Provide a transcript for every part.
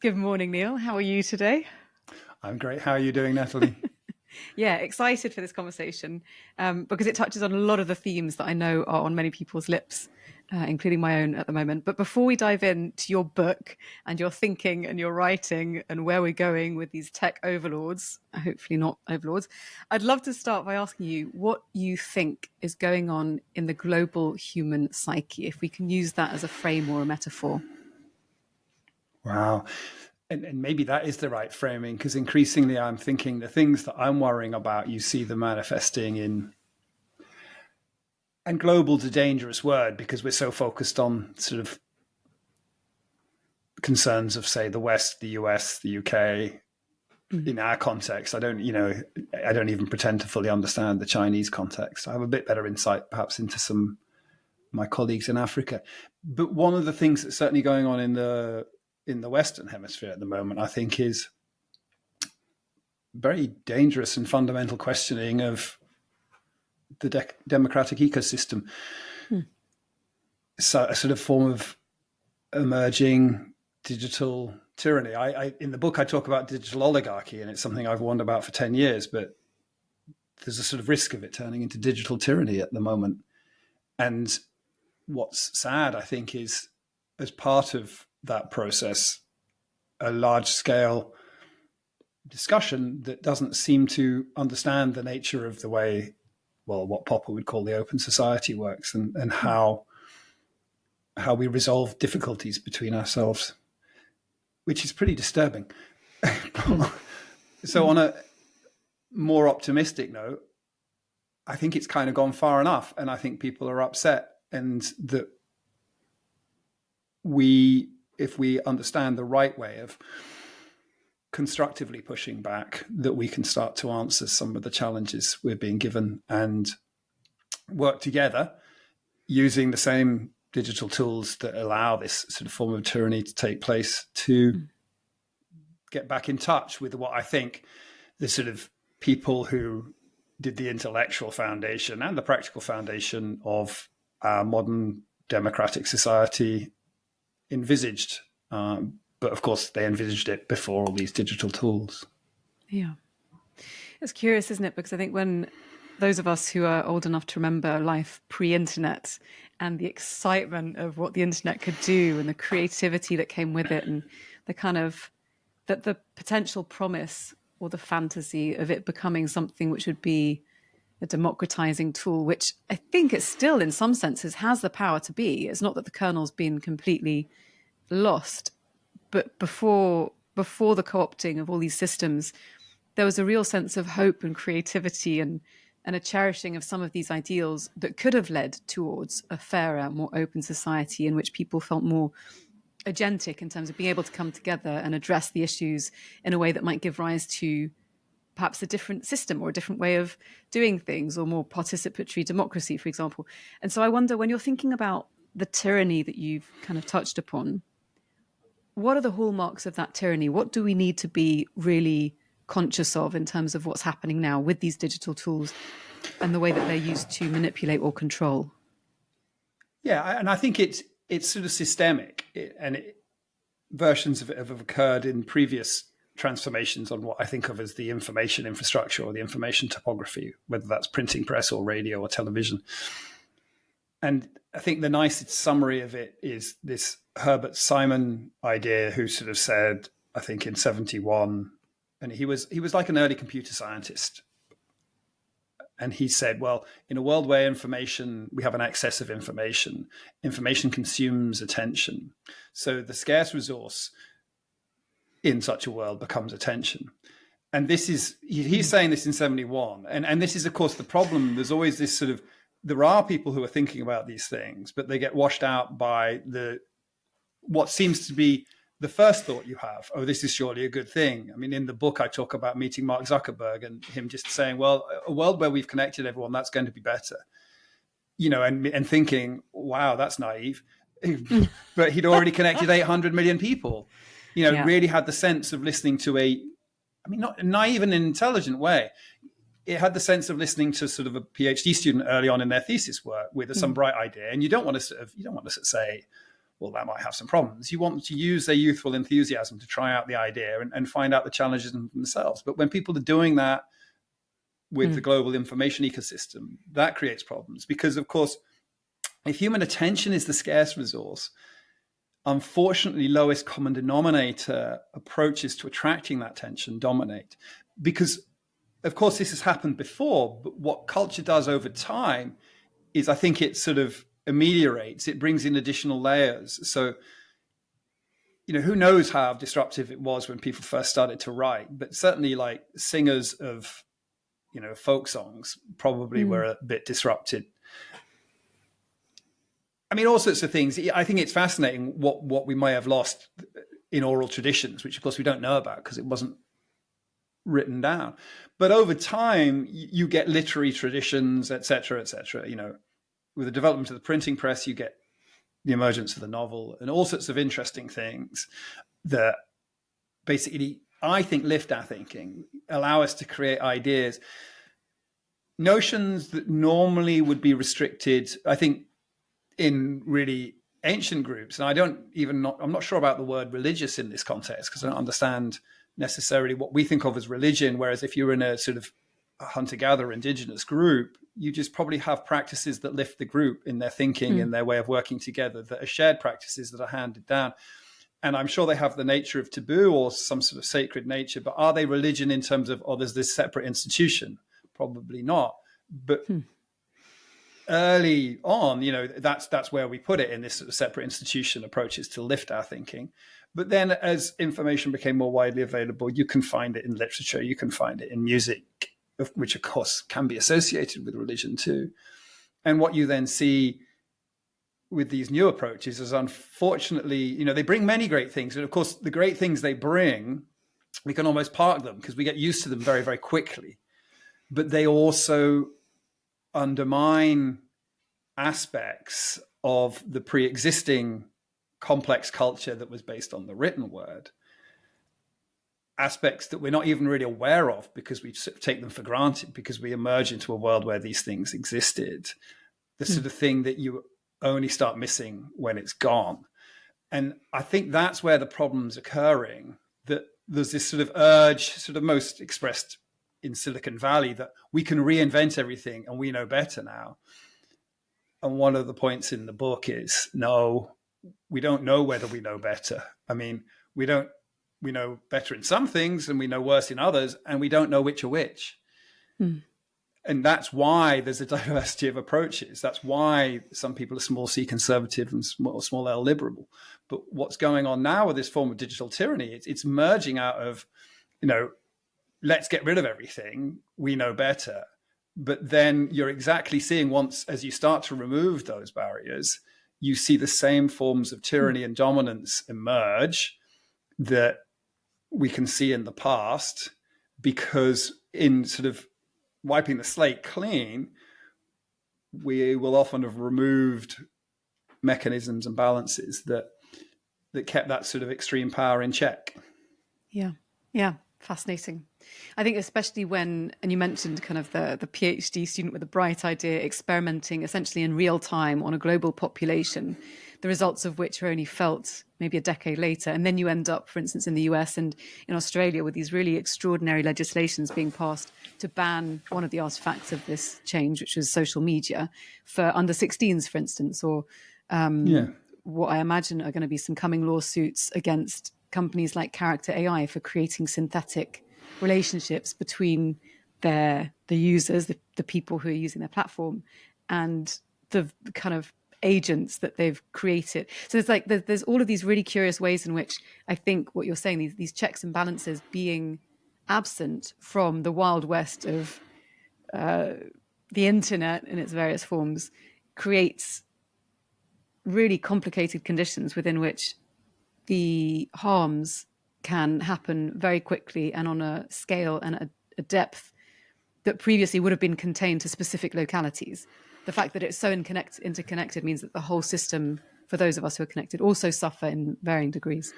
Good morning, Neil. How are you today? I'm great. How are you doing, Nathalie? Yeah, excited for this conversation because it touches on a lot of the themes that I know are on many people's lips, including my own at the moment. But before we dive into your book and your thinking and your writing and where we're going with these tech overlords, hopefully not overlords, I'd love to start by asking you what you think is going on in the global human psyche, if we can use that as a frame or a metaphor. Wow. And maybe that is the right framing, because increasingly I'm thinking the things that I'm worrying about, you see them manifesting in, and global's a dangerous word because we're so focused on sort of concerns of, say, the West, the US, the UK. In our context, I don't even pretend to fully understand the Chinese context. I have a bit better insight perhaps into some of my colleagues in Africa. But one of the things that's certainly going on in the Western Hemisphere at the moment, I think, is very dangerous and fundamental questioning of the democratic ecosystem. So a sort of form of emerging digital tyranny. I in the book, I talk about digital oligarchy, and it's something I've warned about for 10 years, but there's a sort of risk of it turning into digital tyranny at the moment. And what's sad, I think, is as part of that process, a large-scale discussion that doesn't seem to understand the nature of the way, well, what Popper would call the open society works, and how we resolve difficulties between ourselves, which is pretty disturbing. So on a more optimistic note, I think it's kind of gone far enough, and I think people are upset, and that if we understand the right way of constructively pushing back, that we can start to answer some of the challenges we're being given and work together using the same digital tools that allow this sort of form of tyranny to take place, to get back in touch with what I think the sort of people who did the intellectual foundation and the practical foundation of our modern democratic society envisaged. But of course, they envisaged it before all these digital tools. Yeah. It's curious, isn't it? Because I think when those of us who are old enough to remember life pre-internet and the excitement of what the internet could do and the creativity that came with it, and the kind of that the potential promise or the fantasy of it becoming something which would be a democratizing tool, which I think it still in some senses has the power to be. It's not that the kernel's been completely lost, but before the co-opting of all these systems, there was a real sense of hope and creativity and a cherishing of some of these ideals that could have led towards a fairer, more open society in which people felt more agentic in terms of being able to come together and address the issues in a way that might give rise to perhaps a different system or a different way of doing things, or more participatory democracy, for example. And so I wonder, when you're thinking about the tyranny that you've kind of touched upon, what are the hallmarks of that tyranny? What do we need to be really conscious of in terms of what's happening now with these digital tools and the way that they're used to manipulate or control? Yeah, and I think it's sort of systemic, versions of it have occurred in previous transformations on what I think of as the information infrastructure or the information topography, whether that's printing press or radio or television. And I think the nicest summary of it is this Herbert Simon idea, who sort of said, I think in 1971, and he was like an early computer scientist. And he said, well, in a world where we have an excess of information consumes attention. So the scarce resource in such a world becomes attention. And he's saying this in 1971. And this is, of course, the problem. There's always this sort of, there are people who are thinking about these things, but they get washed out by what seems to be the first thought you have. Oh, this is surely a good thing. I mean, in the book, I talk about meeting Mark Zuckerberg and him just saying, well, a world where we've connected everyone, that's going to be better. And thinking, wow, that's naive. But he'd already connected 800 million people, really had the sense of listening to not naive in an intelligent way. It had the sense of listening to sort of a PhD student early on in their thesis work with some bright idea. And you don't want to say, well, that might have some problems. You want them to use their youthful enthusiasm to try out the idea and find out the challenges themselves. But when people are doing that with the global information ecosystem, that creates problems because, of course, if human attention is the scarce resource, unfortunately, lowest common denominator approaches to attracting that attention dominate. Because, of course, this has happened before, but what culture does over time is I think it sort of ameliorates, it brings in additional layers. So, who knows how disruptive it was when people first started to write, but certainly like singers of, folk songs probably were a bit disrupted. I mean, all sorts of things. I think it's fascinating what we may have lost in oral traditions, which of course we don't know about because it wasn't written down. But over time, you get literary traditions, et cetera, et cetera. With the development of the printing press, you get the emergence of the novel and all sorts of interesting things that basically, I think, lift our thinking, allow us to create ideas, notions that normally would be restricted, I think, in really ancient groups. And I'm not sure about the word religious in this context because I don't understand necessarily what we think of as religion. Whereas if you're in a sort of hunter-gatherer indigenous group, you just probably have practices that lift the group in their thinking and their way of working together that are shared practices that are handed down. And I'm sure they have the nature of taboo or some sort of sacred nature, but are they religion in terms of, there's this separate institution? Probably not. But early on, that's where we put it in this sort of separate institution approaches to lift our thinking. But then as information became more widely available, you can find it in literature, you can find it in music, which of course can be associated with religion too. And what you then see with these new approaches is, unfortunately, they bring many great things. And of course, the great things they bring, we can almost park them because we get used to them very, very quickly. But they also undermine aspects of the pre-existing complex culture that was based on the written word, aspects that we're not even really aware of because we take them for granted because we emerge into a world where these things existed. The sort of thing that you only start missing when it's gone. And I think that's where the problem's occurring, that there's this sort of urge, sort of most expressed in Silicon Valley, that we can reinvent everything and we know better now. And one of the points in the book is, no, we don't know whether we know better. I mean, we know better in some things and we know worse in others, and we don't know which are which. And that's why there's a diversity of approaches. That's why some people are small c conservative and small l liberal. But what's going on now with this form of digital tyranny, it's merging out of, let's get rid of everything, we know better. But then you're exactly seeing, once as you start to remove those barriers, you see the same forms of tyranny and dominance emerge that we can see in the past, because in sort of wiping the slate clean, we will often have removed mechanisms and balances that kept that sort of extreme power in check. Yeah, fascinating. I think especially when, and you mentioned kind of the PhD student with a bright idea experimenting essentially in real time on a global population, the results of which are only felt maybe a decade later. And then you end up, for instance, in the US and in Australia with these really extraordinary legislations being passed to ban one of the artifacts of this change, which was social media, for under 16s, for instance, or what I imagine are going to be some coming lawsuits against companies like Character AI for creating synthetic relationships between the users, the people who are using their platform, and the kind of agents that they've created. So it's like there's all of these really curious ways in which I think what you're saying, these checks and balances being absent from the wild west of the internet in its various forms, creates really complicated conditions within which the harms can happen very quickly and on a scale and a depth that previously would have been contained to specific localities. The fact that it's so interconnected means that the whole system, for those of us who are connected, also suffer in varying degrees.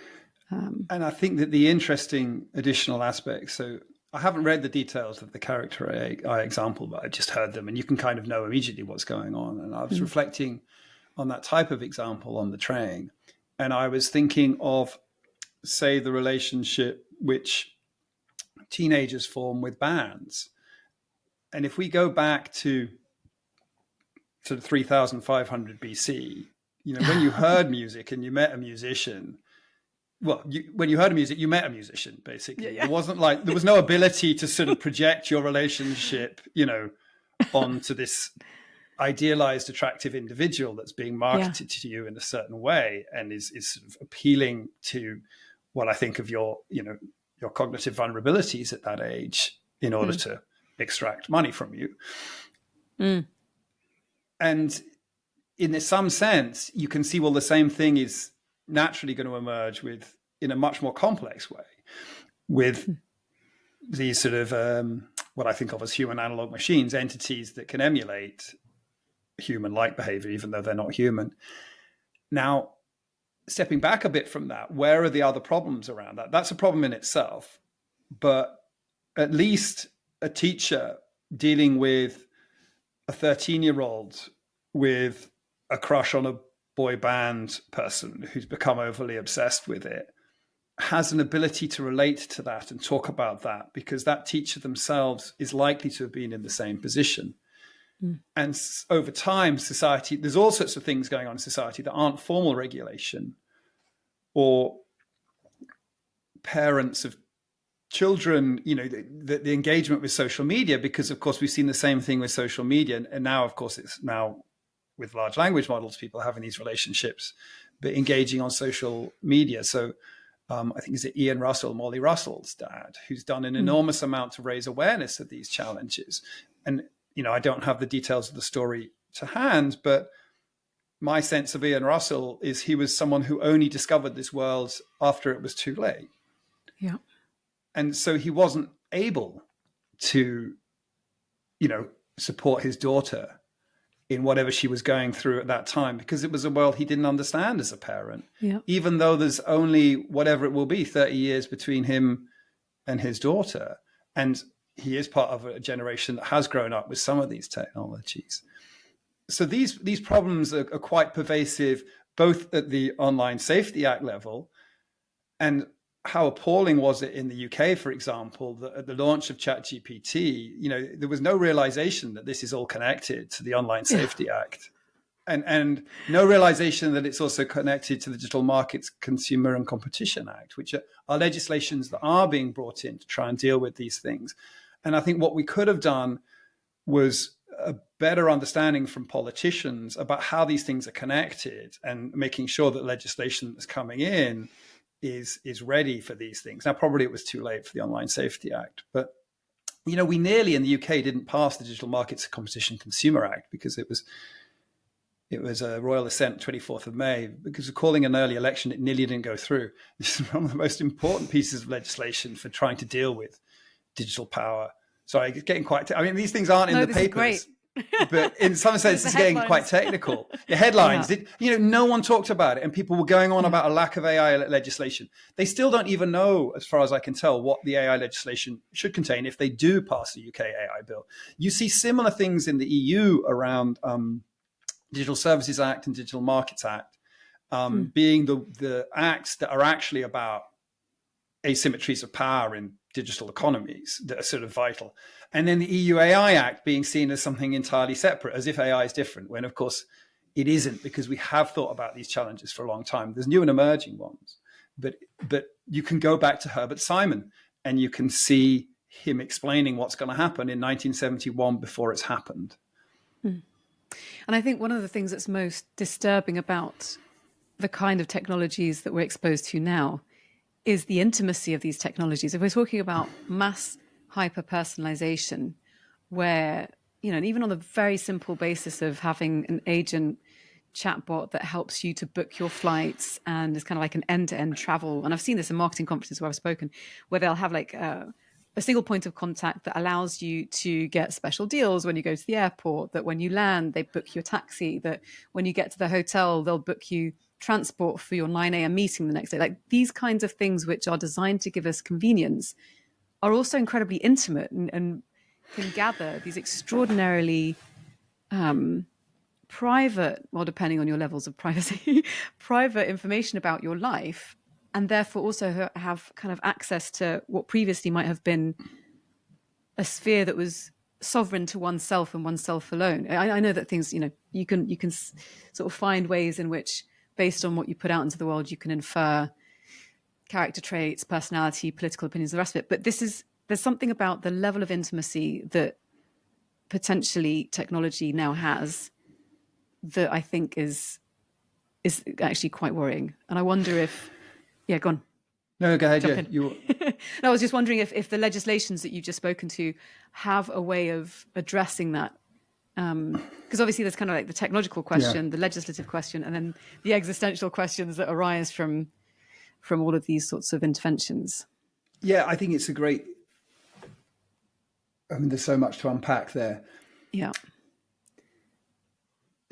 And I think that the interesting additional aspects, so I haven't read the details of the Character AI example, but I've just heard them, and you can kind of know immediately what's going on. And I was reflecting on that type of example on the train. And I was thinking of, say, the relationship which teenagers form with bands. And if we go back to sort of 3,500 BC, when you heard music and you met a musician, when you heard music, you met a musician, basically. Yeah. It wasn't like, there was no ability to sort of project your relationship, onto this idealized, attractive individual that's being marketed to you in a certain way and is sort of appealing to what I think of your cognitive vulnerabilities at that age in order to extract money from you. And in some sense, you can see, well, the same thing is naturally going to emerge in a much more complex way with these sort of what I think of as human analog machines, entities that can emulate human-like behavior, even though they're not human. Now, stepping back a bit from that, where are the other problems around that? That's a problem in itself, but at least a teacher dealing with a 13-year-old with a crush on a boy band person who's become overly obsessed with it has an ability to relate to that and talk about that, because that teacher themselves is likely to have been in the same position. And over time, society, there's all sorts of things going on in society that aren't formal regulation or parents of children, the engagement with social media, because of course we've seen the same thing with social media. And now, of course, it's now with large language models, people having these relationships, but engaging on social media. So I think is it Ian Russell, Molly Russell's dad, who's done an enormous amount to raise awareness of these challenges. And, I don't have the details of the story to hand, but my sense of Ian Russell is he was someone who only discovered this world after it was too late. Yeah. And so he wasn't able to, support his daughter in whatever she was going through at that time, because it was a world he didn't understand as a parent, even though there's only whatever it will be, 30 years between him and his daughter. And he is part of a generation that has grown up with some of these technologies. So these problems are quite pervasive, both at the Online Safety Act level, and how appalling was it in the UK, for example, that at the launch of ChatGPT, there was no realization that this is all connected to the Online Safety Act, and no realization that it's also connected to the Digital Markets Consumer and Competition Act, which are legislations that are being brought in to try and deal with these things. And I think what we could have done was a better understanding from politicians about how these things are connected and making sure that legislation that's coming in is ready for these things. Now, probably it was too late for the Online Safety Act, but we nearly in the UK didn't pass the Digital Markets Competition Consumer Act because it was a royal assent 24th of May. Because of calling an early election, it nearly didn't go through. This is one of the most important pieces of legislation for trying to deal with digital power. Sorry, it's getting quite, these things aren't in the papers, but in some sense, it's getting quite technical. The headlines, no one talked about it, and people were going on about a lack of AI legislation. They still don't even know, as far as I can tell, what the AI legislation should contain if they do pass the UK AI bill. You see similar things in the EU around Digital Services Act and Digital Markets Act, being the acts that are actually about asymmetries of power in digital economies that are sort of vital. And then the EU AI Act being seen as something entirely separate, as if AI is different, when of course it isn't, because we have thought about these challenges for a long time. There's new and emerging ones, but you can go back to Herbert Simon and you can see him explaining what's going to happen in 1971 before it's happened. And I think one of the things that's most disturbing about the kind of technologies that we're exposed to now is the intimacy of these technologies. If we're talking about mass hyper-personalization, where, and even on the very simple basis of having an agent chatbot that helps you to book your flights and is kind of like an end-to-end travel. And I've seen this in marketing conferences where I've spoken, where they'll have like a single point of contact that allows you to get special deals when you go to the airport, that when you land, they book you a taxi, that when you get to the hotel, they'll book you transport for your 9 a.m. meeting the next day. Like these kinds of things, which are designed to give us convenience, are also incredibly intimate and can gather these extraordinarily private, well, depending on your levels of privacy, private information about your life, and therefore also have kind of access to what previously might have been a sphere that was sovereign to oneself and oneself alone. I know that things, you can sort of find ways in which, based on what you put out into the world, you can infer character traits, personality, political opinions, the rest of it. But there's something about the level of intimacy that potentially technology now has that I think is actually quite worrying. And I wonder if, go on. No, go ahead. Yeah, you. No, I was just wondering if the legislations that you've just spoken to have a way of addressing that. Because obviously there's kind of like the technological question, the legislative question, and then the existential questions that arise from all of these sorts of interventions. Yeah, I think it's a great... I mean, there's so much to unpack there. Yeah.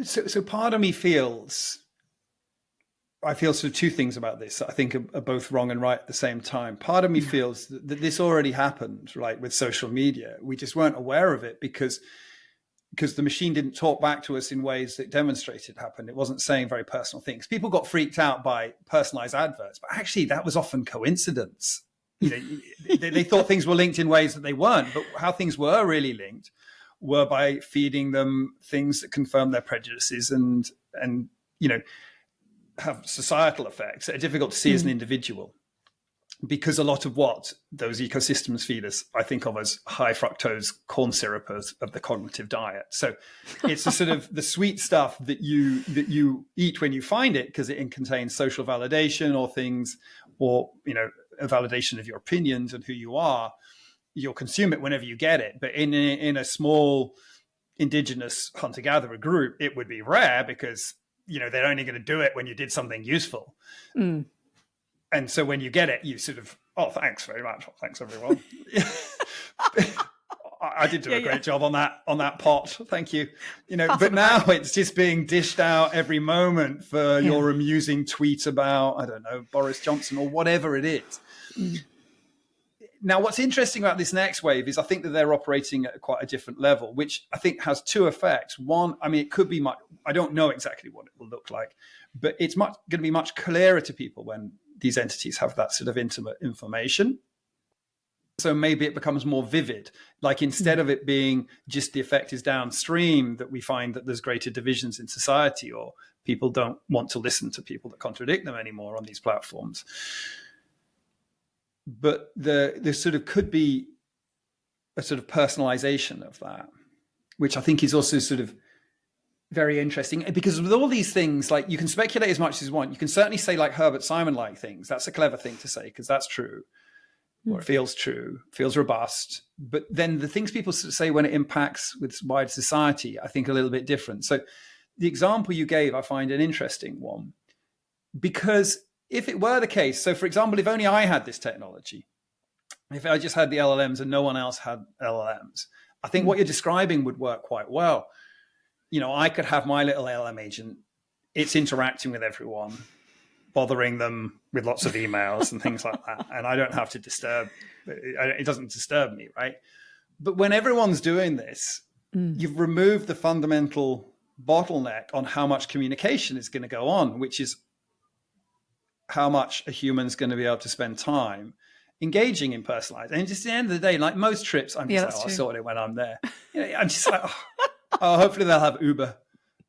So part of me feels... I feel sort of two things about this that I think are both wrong and right at the same time. Part of me feels that this already happened, right, with social media. We just weren't aware of it because the machine didn't talk back to us in ways that demonstrated it happened. It wasn't saying very personal things. People got freaked out by personalized adverts, but actually that was often coincidence. They thought things were linked in ways that they weren't, but how things were really linked were by feeding them things that confirm their prejudices and have societal effects that are difficult to see as an individual, because a lot of what those ecosystems feed us, I think of as high fructose corn syrup of the cognitive diet. So it's the sort of the sweet stuff that you eat when you find it, because it contains social validation or things, or, a validation of your opinions and who you are. You'll consume it whenever you get it. But in a small indigenous hunter-gatherer group, it would be rare because they're only going to do it when you did something useful. And so when you get it, you sort of, thanks very much. Well, thanks, everyone. I did do a great job on that pot. Thank you. But now it's just being dished out every moment for your amusing tweet about, I don't know, Boris Johnson or whatever it is. Now, what's interesting about this next wave is I think that they're operating at quite a different level, which I think has two effects. One, I mean, it could be much, I don't know exactly what it will look like, but it's going to be much clearer to people when these entities have that sort of intimate information. So maybe it becomes more vivid. Like instead of it being just the effect is downstream, that we find that there's greater divisions in society, or people don't want to listen to people that contradict them anymore on these platforms. But there sort of could be a sort of personalization of that, which I think is also sort of very interesting. Because with all these things, like you can speculate as much as you want. You can certainly say like Herbert Simon-like things. That's a clever thing to say because that's true, or it feels true, feels robust. But then the things people say when it impacts with wider society, I think are a little bit different. So the example you gave, I find an interesting one, because if it were the case, so for example, if only I had this technology, if I just had the LLMs and no one else had LLMs, I think what you're describing would work quite well. I could have my little LLM agent, it's interacting with everyone, bothering them with lots of emails and things like that. And I don't have to it doesn't disturb me, right? But when everyone's doing this, you've removed the fundamental bottleneck on how much communication is going to go on, which is how much a human's going to be able to spend time engaging in personalized. And just at the end of the day, like most trips, I'm just I'll sort it when I'm there. I'm just like, hopefully they'll have Uber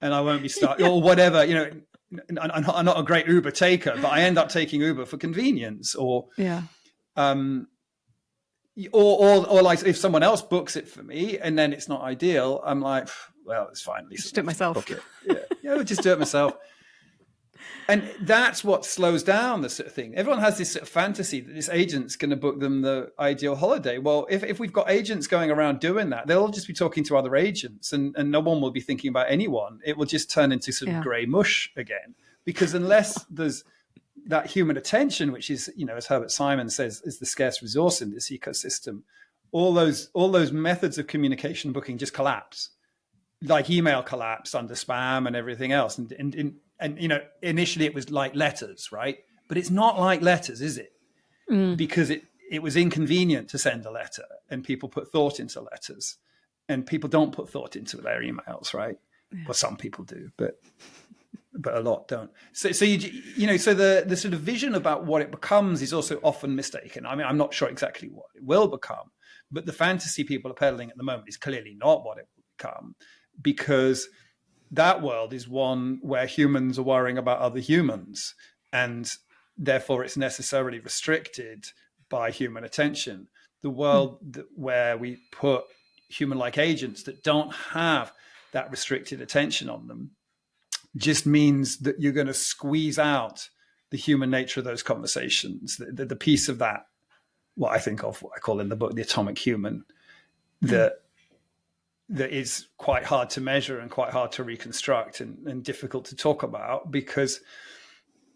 and I won't be stuck or whatever. I'm not a great Uber taker, but I end up taking Uber for convenience or like if someone else books it for me and then it's not ideal, I'm like, well, it's fine. At least just do it myself. Just do it myself. And that's what slows down the sort of thing. Everyone has this sort of fantasy that this agent's going to book them the ideal holiday. Well, if we've got agents going around doing that, they'll just be talking to other agents and no one will be thinking about anyone. It will just turn into sort of grey mush again. Because unless there's that human attention, which is, as Herbert Simon says, is the scarce resource in this ecosystem, all those methods of communication booking just collapse. Like email collapse under spam and everything else. And initially it was like letters, right? But it's not like letters, is it? Because it was inconvenient to send a letter and people put thought into letters and people don't put thought into their emails, right? Well, some people do, but a lot don't. So so the sort of vision about what it becomes is also often mistaken. I mean, I'm not sure exactly what it will become, but the fantasy people are peddling at the moment is clearly not what it will become, because that world is one where humans are worrying about other humans, and therefore it's necessarily restricted by human attention. The world where we put human-like agents that don't have that restricted attention on them just means that you're going to squeeze out the human nature of those conversations, the piece of that, what I think of, what I call in the book, the atomic human, that is quite hard to measure and quite hard to reconstruct and difficult to talk about, because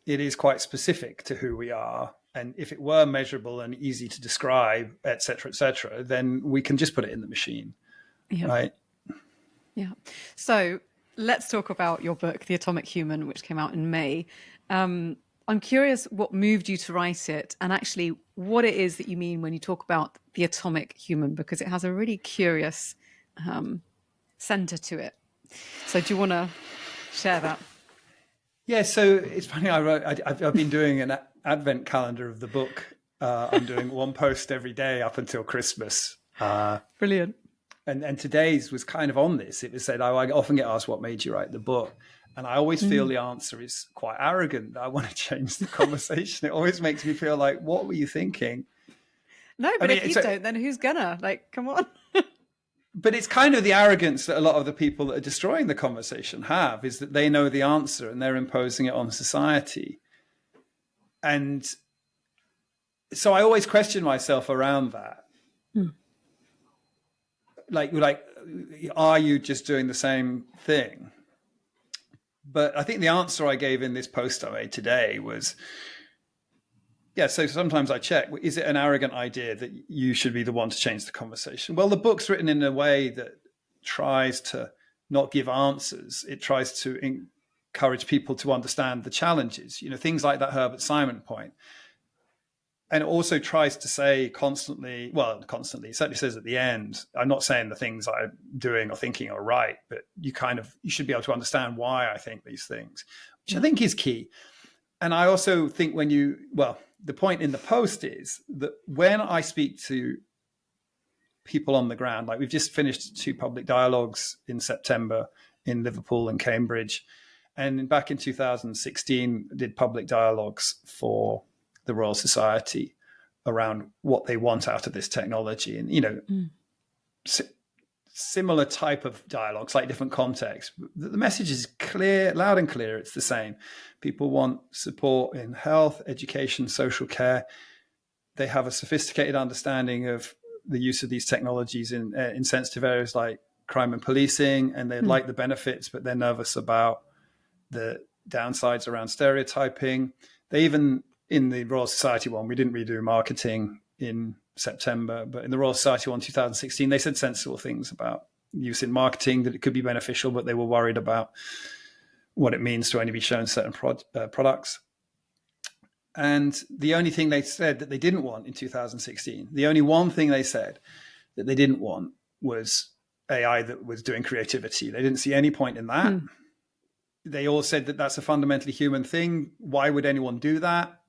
it is quite specific to who we are. And if it were measurable and easy to describe, et cetera, then we can just put it in the machine, right? Yeah. So let's talk about your book, The Atomic Human, which came out in May. I'm curious what moved you to write it, and actually what it is that you mean when you talk about the atomic human, because it has a really curious center to it. So do you want to share that? Yeah, so it's funny, I've been doing an advent calendar of the book. I'm doing one post every day up until Christmas. Brilliant. And today's was kind of on this. It was said, I often get asked, what made you write the book? And I always feel the answer is quite arrogant. I want to change the conversation. It always makes me feel like, what were you thinking? No, but if you don't, then who's gonna? Like, come on. But it's kind of the arrogance that a lot of the people that are destroying the conversation have, is that they know the answer and they're imposing it on society. And so I always question myself around that. Like, are you just doing the same thing? But I think the answer I gave in this post I made today was, yeah, so sometimes I check, is it an arrogant idea that you should be the one to change the conversation? Well, the book's written in a way that tries to not give answers. It tries to encourage people to understand the challenges, things like that Herbert Simon point. And it also tries to say constantly, it certainly says at the end, I'm not saying the things I'm doing or thinking are right, but you should be able to understand why I think these things, which I think is key. And I also think the point in the post is that when I speak to people on the ground, like we've just finished 2 public dialogues in September in Liverpool and Cambridge. And back in 2016, did public dialogues for the Royal Society around what they want out of this technology. And, similar type of dialogue, slightly different context. The message is clear, loud and clear. It's the same. People want support in health, education, social care. They have a sophisticated understanding of the use of these technologies in sensitive areas like crime and policing, and they like the benefits, but they're nervous about the downsides around stereotyping. They even, in the Royal Society one, we didn't redo marketing in September, but in the Royal Society one 2016, they said sensible things about use in marketing, that it could be beneficial, but they were worried about what it means to only be shown certain products. And the only thing they said that they didn't want in 2016, the only one thing they said that they didn't want was AI that was doing creativity. They didn't see any point in that. They all said that that's a fundamentally human thing. Why would anyone do that?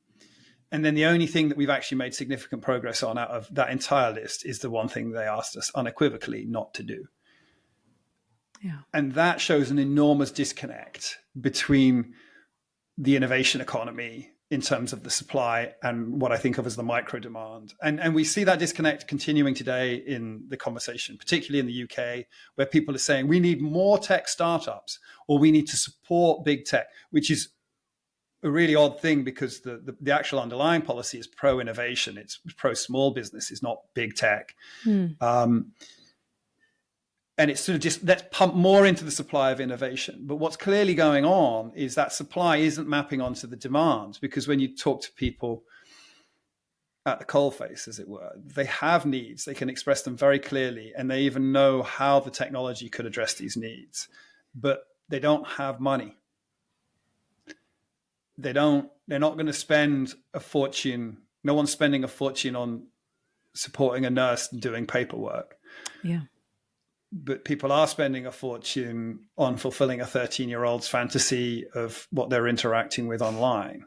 And then the only thing that we've actually made significant progress on out of that entire list is the one thing they asked us unequivocally not to do. Yeah. And that shows an enormous disconnect between the innovation economy in terms of the supply and what I think of as the micro demand. And we see that disconnect continuing today in the conversation, particularly in the UK, where people are saying we need more tech startups, or we need to support big tech, which is a really odd thing, because the actual underlying policy is pro-innovation. It's pro-small business. It's not big tech. And it's sort of just, let's pump more into the supply of innovation. But what's clearly going on is that supply isn't mapping onto the demand, because when you talk to people at the coalface, as it were, they have needs. They can express them very clearly, and they even know how the technology could address these needs, but they don't have money. They're not going to spend a fortune. No one's spending a fortune on supporting a nurse and doing paperwork. Yeah. but people are spending a fortune on fulfilling a 13-year-old's fantasy of what they're interacting with online.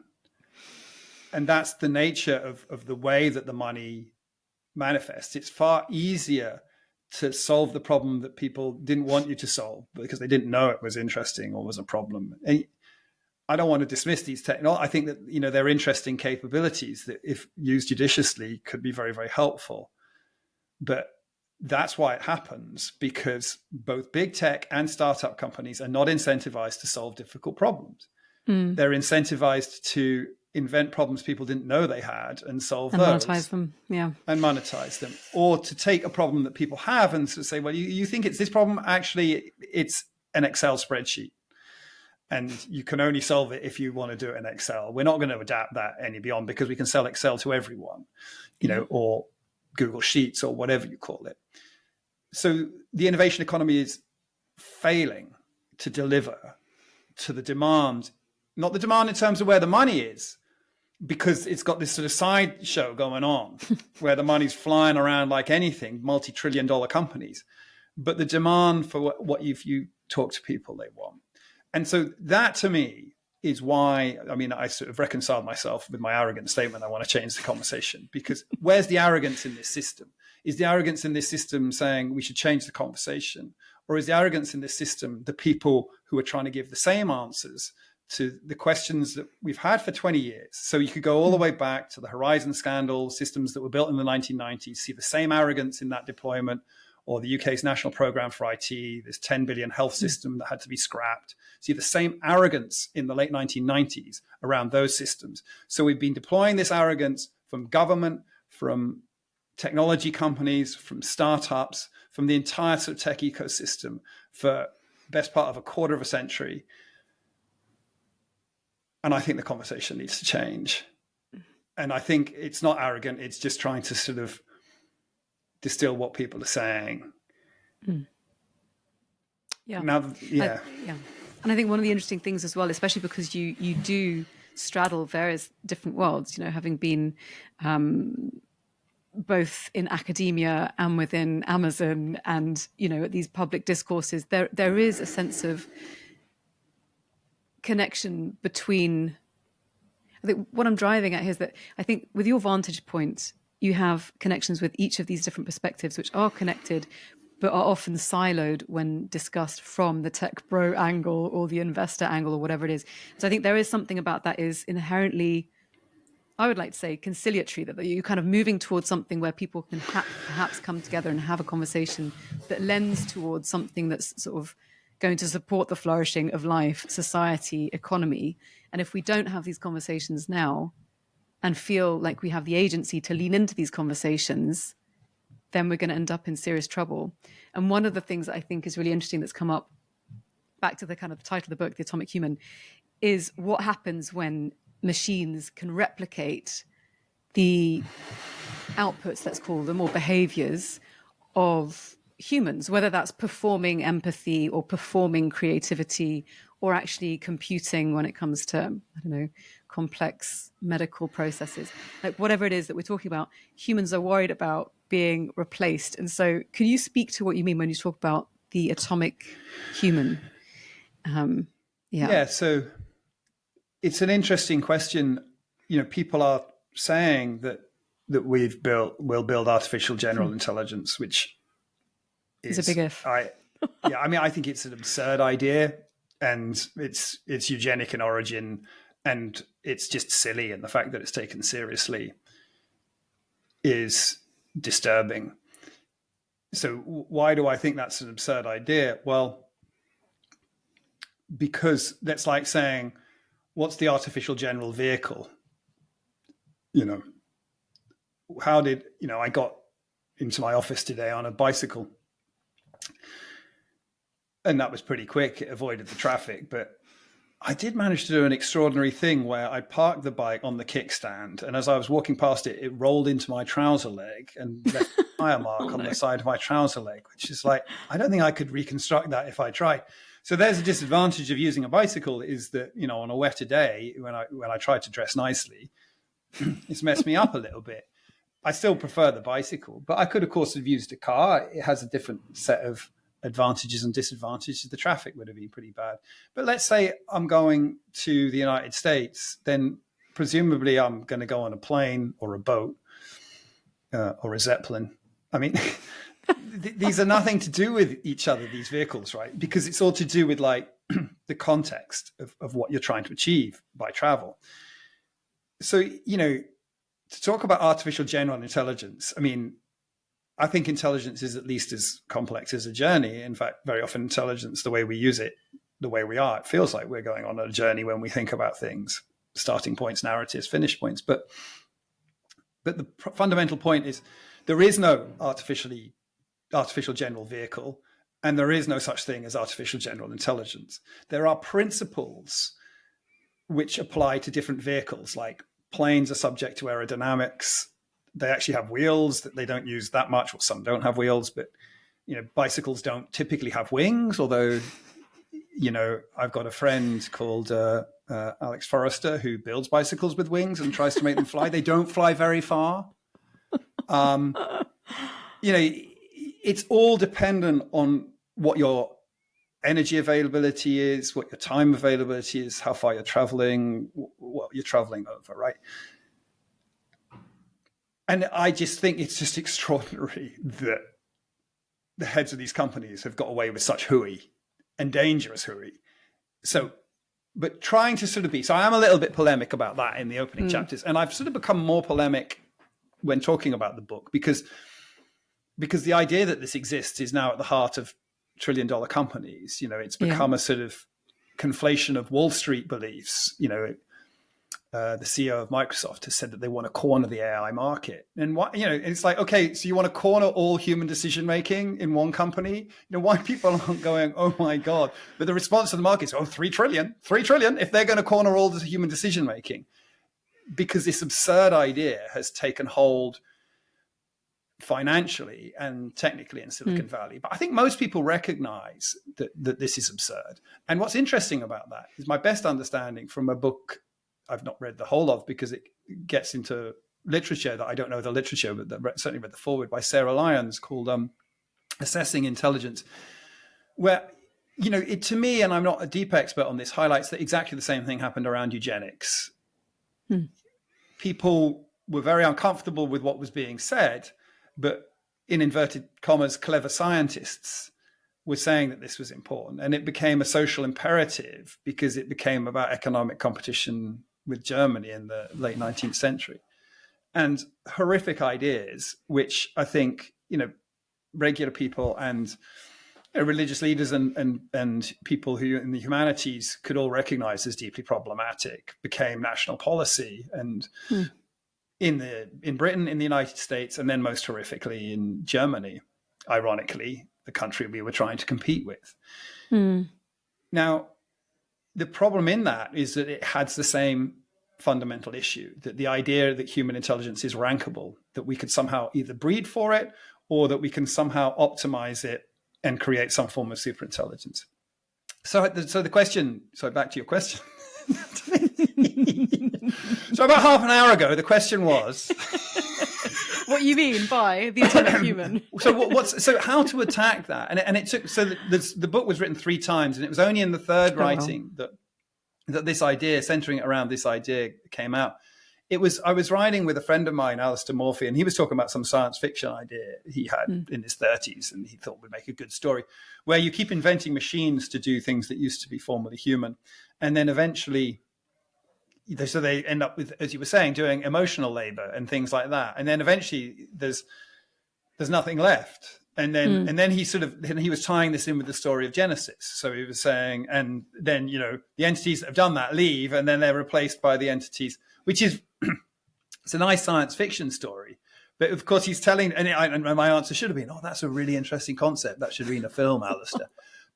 And that's the nature of the way that the money manifests. It's far easier to solve the problem that people didn't want you to solve because they didn't know it was interesting or was a problem. And I don't want to dismiss these technologies. I think that, you know, they're interesting capabilities that, if used judiciously, could be very, very helpful. But that's why it happens, because both big tech and startup companies are not incentivized to solve difficult problems. They're incentivized to invent problems people didn't know they had and solve and those. Monetize them, yeah. And monetize them. Or to take a problem that people have and sort of say, well, you think it's this problem? Actually, it's an Excel spreadsheet. And you can only solve it if you want to do it in Excel. We're not going to adapt that any beyond, because we can sell Excel to everyone, you know, or Google Sheets or whatever you call it. So the innovation economy is failing to deliver to the demand, not the demand in terms of where the money is, because it's got this sort of sideshow going on where the money's flying around like anything, multi-trillion-dollar companies, but the demand for what if you talk to people they want. And so that, to me, is why, I mean, I sort of reconciled myself with my arrogant statement. I want to change the conversation, because where's the arrogance in this system? Is the arrogance in this system saying we should change the conversation? Or is the arrogance in this system the people who are trying to give the same answers to the questions that we've had for 20 years? So you could go all the way back to the Horizon scandal, systems that were built in the 1990s, see the same arrogance in that deployment, or the UK's national programme for IT, this 10 billion health system that had to be scrapped. See the same arrogance in the late 1990s around those systems. So we've been deploying this arrogance from government, from technology companies, from startups, from the entire sort of tech ecosystem for the best part of a quarter of a century. And I think the conversation needs to change. And I think it's not arrogant. It's just trying to sort of distill what people are saying. Yeah. Now, yeah. And I think one of the interesting things as well, especially because you do straddle various different worlds, you know, having been both in academia and within Amazon and, you know, at these public discourses, there is a sense of connection between, I think what I'm driving at here is that I think with your vantage point, you have connections with each of these different perspectives, which are connected, but are often siloed when discussed from the tech bro angle or the investor angle or whatever it is. So I think there is something about that is inherently, I would like to say, conciliatory, that you're kind of moving towards something where people can perhaps come together and have a conversation that lends towards something that's sort of going to support the flourishing of life, society, economy. And if we don't have these conversations now and feel like we have the agency to lean into these conversations, then we're going to end up in serious trouble. And one of the things that I think is really interesting that's come up, back to the kind of title of the book, The Atomic Human, is what happens when machines can replicate the outputs, let's call them, or behaviors of humans, whether that's performing empathy or performing creativity or actually computing when it comes to, I don't know, complex medical processes. Like whatever it is that we're talking about, humans are worried about being replaced. And so can you speak to what you mean when you talk about the atomic human? Yeah, so it's an interesting question. You know, people are saying that we'll build artificial general intelligence, which is a big if. I mean, I think it's an absurd idea, and it's eugenic in origin, and it's just silly. And the fact that it's taken seriously is disturbing. So why do I think that's an absurd idea? Well, because that's like saying, what's the artificial general vehicle? You know, I got into my office today on a bicycle, and that was pretty quick. It avoided the traffic, but I did manage to do an extraordinary thing where I parked the bike on the kickstand, and as I was walking past it, it rolled into my trouser leg and left a tire mark on the side of my trouser leg, which is like, I don't think I could reconstruct that if I tried. So there's a disadvantage of using a bicycle, is that, you know, on a wetter day, when I try to dress nicely, it's messed me up a little bit. I still prefer the bicycle, but I could, of course, have used a car. It has a different set of advantages and disadvantages. The traffic would have been pretty bad. But let's say I'm going to the United States, then presumably I'm going to go on a plane or a boat or a Zeppelin. I mean, these are nothing to do with each other, these vehicles, right? Because it's all to do with like the context of what you're trying to achieve by travel. So, to talk about artificial general intelligence, I mean, I think intelligence is at least as complex as a journey. In fact, very often intelligence, the way we use it, the way we are, it feels like we're going on a journey when we think about things, starting points, narratives, finish points. But the fundamental point is there is no artificial general vehicle, and there is no such thing as artificial general intelligence. There are principles which apply to different vehicles, like planes are subject to aerodynamics. They actually have wheels that they don't use that much, or some don't have wheels, but bicycles don't typically have wings, although I've got a friend called Alex Forrester who builds bicycles with wings and tries to make them fly. They don't fly very far. It's all dependent on what your energy availability is, what your time availability is, how far you're traveling, what you're traveling over, right? And I just think it's just extraordinary that the heads of these companies have got away with such hooey and dangerous hooey. So, but trying to sort of be, so I am a little bit polemic about that in the opening chapters. And I've sort of become more polemic when talking about the book because the idea that this exists is now at the heart of trillion-dollar companies. It's become a sort of conflation of Wall Street beliefs. The CEO of Microsoft has said that they want to corner the AI market. And it's like, okay, so you want to corner all human decision-making in one company? Why people aren't going, oh my God. But the response to the market is, oh, 3 trillion, if they're going to corner all the human decision-making. Because this absurd idea has taken hold financially and technically in Silicon Valley. But I think most people recognize that this is absurd. And what's interesting about that is my best understanding from a book I've not read the whole of because it gets into literature that I don't know the literature, but certainly read the foreword by Sarah Lyons called Assessing Intelligence, where, it to me, and I'm not a deep expert on this, highlights that exactly the same thing happened around eugenics. People were very uncomfortable with what was being said, but in inverted commas, clever scientists were saying that this was important. And it became a social imperative because it became about economic competition with Germany in the late 19th century. And horrific ideas, which I think, regular people and religious leaders and people who in the humanities could all recognize as deeply problematic, became national policy. And in Britain, in the United States, and then most horrifically in Germany, ironically, the country we were trying to compete with. Now, the problem in that is that it has the same fundamental issue, that the idea that human intelligence is rankable, that we could somehow either breed for it or that we can somehow optimize it and create some form of superintelligence. So the question, so back to your question. So about half an hour ago, the question was... What you mean by the atomic human? So how to attack that? And it took, so the book was written 3 times, and it was only in the third writing that this idea, centering it around this idea, came out. I was writing with a friend of mine, Alistair Morphy, and he was talking about some science fiction idea he had in his 30s, and he thought would make a good story, where you keep inventing machines to do things that used to be formerly human, and then eventually, so they end up with, as you were saying, doing emotional labor and things like that, and then eventually there's nothing left. And then he was tying this in with the story of Genesis. So he was saying, and then, the entities that have done that leave, and then they're replaced by the entities, which is, it's a nice science fiction story. But of course he's telling, and my answer should have been, oh, that's a really interesting concept. That should be in a film, Alistair.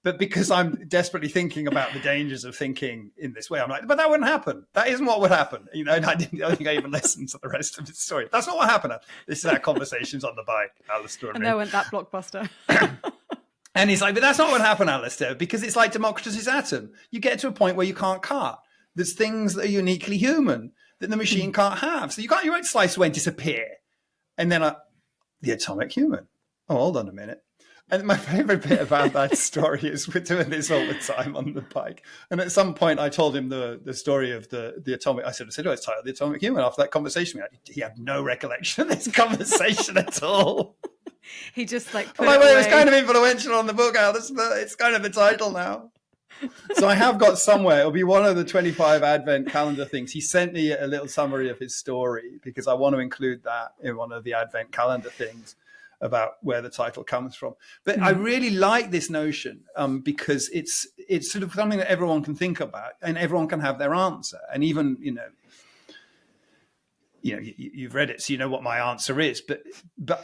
But because I'm desperately thinking about the dangers of thinking in this way, I'm like, but that wouldn't happen. That isn't what would happen. And I don't think I even listened to the rest of the story. That's not what happened. This is our conversations on the bike, Alistair. And there went that blockbuster. And he's like, but that's not what happened, Alistair, because it's like Democritus's atom. You get to a point where you can't cut. There's things that are uniquely human that the machine can't have. So you won't slice away and disappear. And then the atomic human. Oh, hold on a minute. And my favorite bit about that story is we're doing this all the time on the bike. And at some point I told him the story of the atomic, I said, oh, it's titled The Atomic Human. After that conversation, he had no recollection of this conversation at all. He just like put it was kind of influential on the book. It's kind of the title now. So I have got somewhere, it'll be one of the 25 Advent calendar things. He sent me a little summary of his story because I want to include that in one of the Advent calendar things about where the title comes from. But I really like this notion because it's sort of something that everyone can think about and everyone can have their answer. And even, you've read it, so you know what my answer is. But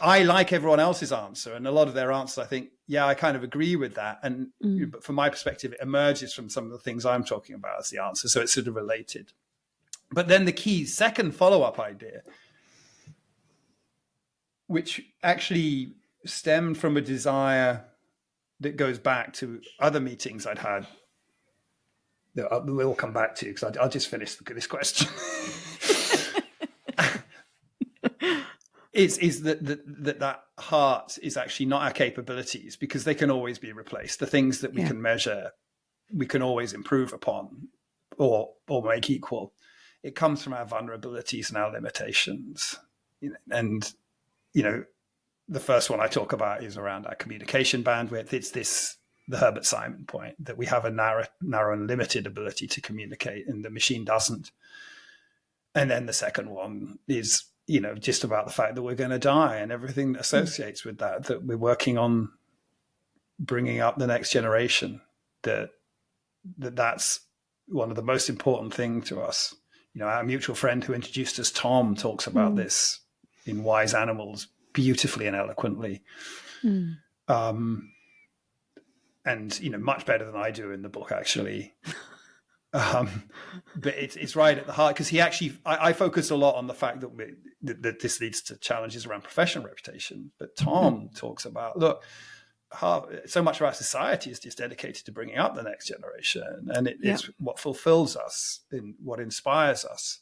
I like everyone else's answer. And a lot of their answers, I think, yeah, I kind of agree with that. And but from my perspective, it emerges from some of the things I'm talking about as the answer. So it's sort of related. But then the key second follow-up idea, which actually stemmed from a desire that goes back to other meetings I'd had that we'll come back to, because I'll just finish this question. is that heart is actually not our capabilities, because they can always be replaced. The things that we can measure, we can always improve upon or make equal. It comes from our vulnerabilities and our limitations. And the first one I talk about is around our communication bandwidth. It's the Herbert Simon point, that we have a narrow and limited ability to communicate, and the machine doesn't. And then the second one is, just about the fact that we're going to die and everything that associates with that we're working on bringing up the next generation, that's one of the most important things to us. Our mutual friend who introduced us, Tom, talks about this in Wise Animals beautifully and eloquently. And, much better than I do in the book, actually. But it's right at the heart, because he actually, I focus a lot on the fact that this leads to challenges around professional reputation. But Tom talks about, look, so much of our society is just dedicated to bringing up the next generation, and it's what fulfills us and what inspires us.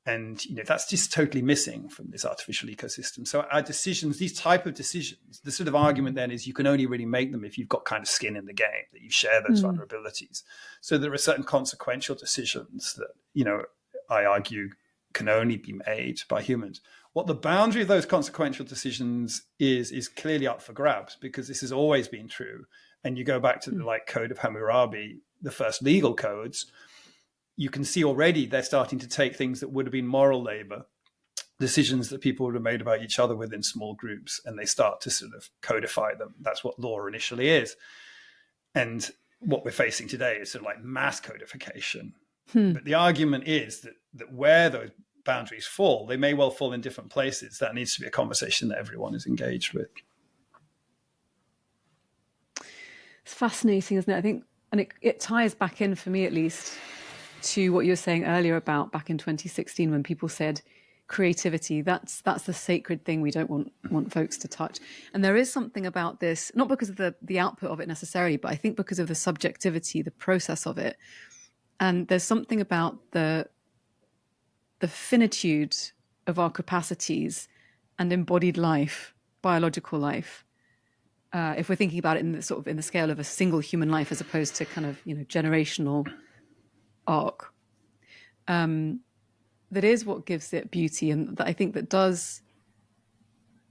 And that's just totally missing from this artificial ecosystem. So our decisions, these type of decisions, the sort of argument then is you can only really make them if you've got kind of skin in the game, that you share those vulnerabilities. So there are certain consequential decisions that, I argue can only be made by humans. What the boundary of those consequential decisions is clearly up for grabs, because this has always been true. And you go back to the Code of Hammurabi, the first legal codes, you can see already they're starting to take things that would have been moral labor, decisions that people would have made about each other within small groups, and they start to sort of codify them. That's what law initially is. And what we're facing today is sort of like mass codification. But the argument is that where those boundaries fall, they may well fall in different places. That needs to be a conversation that everyone is engaged with. It's fascinating, isn't it? I think, and it ties back in, for me at least, to what you were saying earlier about back in 2016 when people said creativity, that's the sacred thing we don't want folks to touch. And there is something about this, not because of the output of it necessarily, but I think because of the subjectivity, the process of it. And there's something about the finitude of our capacities and embodied life, biological life. If we're thinking about it in the scale of a single human life, as opposed to kind of generational arc, that is what gives it beauty, and that I think that does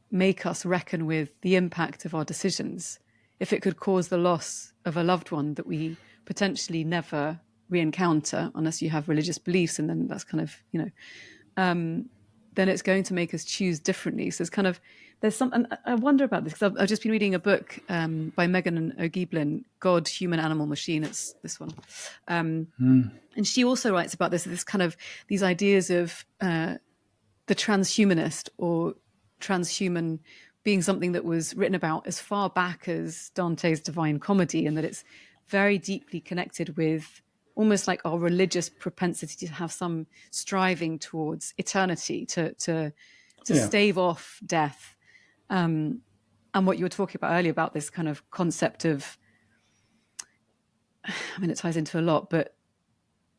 make us reckon with the impact of our decisions. If it could cause the loss of a loved one that we potentially never re-encounter, unless you have religious beliefs, and then that's kind of then it's going to make us choose differently. So there's some, and I wonder about this, because I've just been reading a book by Megan O'Geeblin, God, Human, Animal, Machine. It's this one. And she also writes about this kind of, these ideas of the transhumanist or transhuman being something that was written about as far back as Dante's Divine Comedy, and that it's very deeply connected with almost like our religious propensity to have some striving towards eternity, to stave off death. And what you were talking about earlier about this kind of concept of, it ties into a lot, but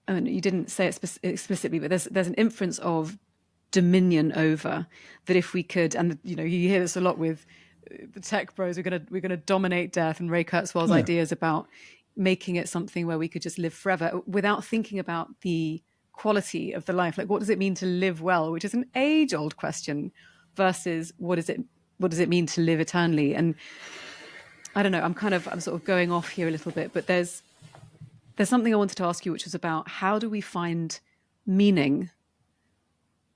you didn't say it explicitly, but there's an inference of dominion over, that if we could, and you hear this a lot with the tech bros, we're gonna dominate death, and Ray Kurzweil's ideas about making it something where we could just live forever without thinking about the quality of the life. Like, what does it mean to live well, which is an age-old question, versus what does it mean to live eternally? And I don't know, I'm sort of going off here a little bit, but there's something I wanted to ask you, which was about how do we find meaning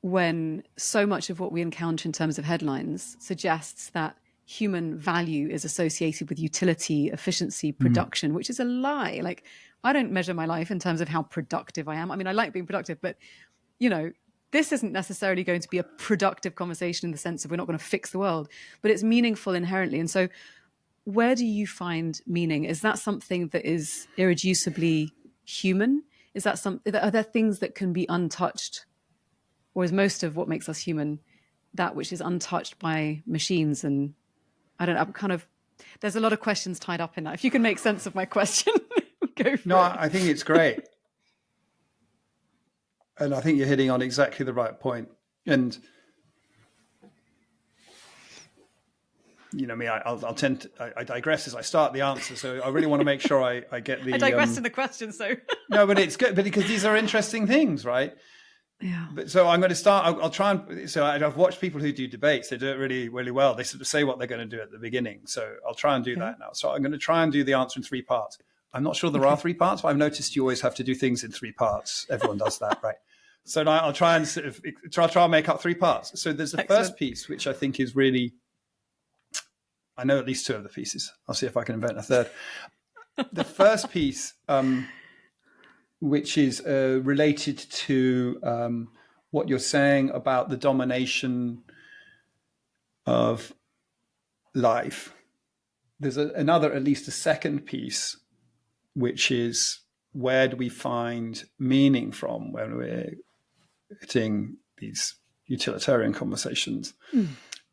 when so much of what we encounter in terms of headlines suggests that human value is associated with utility, efficiency, production, which is a lie. Like, I don't measure my life in terms of how productive I am. I mean, I like being productive, but, you know, this isn't necessarily going to be a productive conversation in the sense of we're not going to fix the world, but it's meaningful inherently. And so where do you find meaning? Is that something that is irreducibly human? Is that are there things that can be untouched? Or is most of what makes us human that which is untouched by machines? And I don't know, I'm kind of, there's a lot of questions tied up in that. If you can make sense of my question, go for it. I think it's great. And I think you're hitting on exactly the right point. And, you know me, I'll tend to, I digress as I start the answer. So I really want to make sure I get the... I digressed in the question, so... No, but it's good, because these are interesting things, right? Yeah. But so I'm going to start. I'll try and. So I've watched people who do debates. They do it really, really well. They sort of say what they're going to do at the beginning. So I'll try and do that now. So I'm going to try and do the answer in 3 parts. I'm not sure there are 3 parts, but I've noticed you always have to do things in 3 parts. Everyone does that, right? So now I'll try and try and make up 3 parts. So there's the first piece, which I think is really. I know at least 2 of the pieces. I'll see if I can invent a third. The first piece. Which is related to what you're saying about the domination of life. There's at least a second piece, which is where do we find meaning from when we're hitting these utilitarian conversations?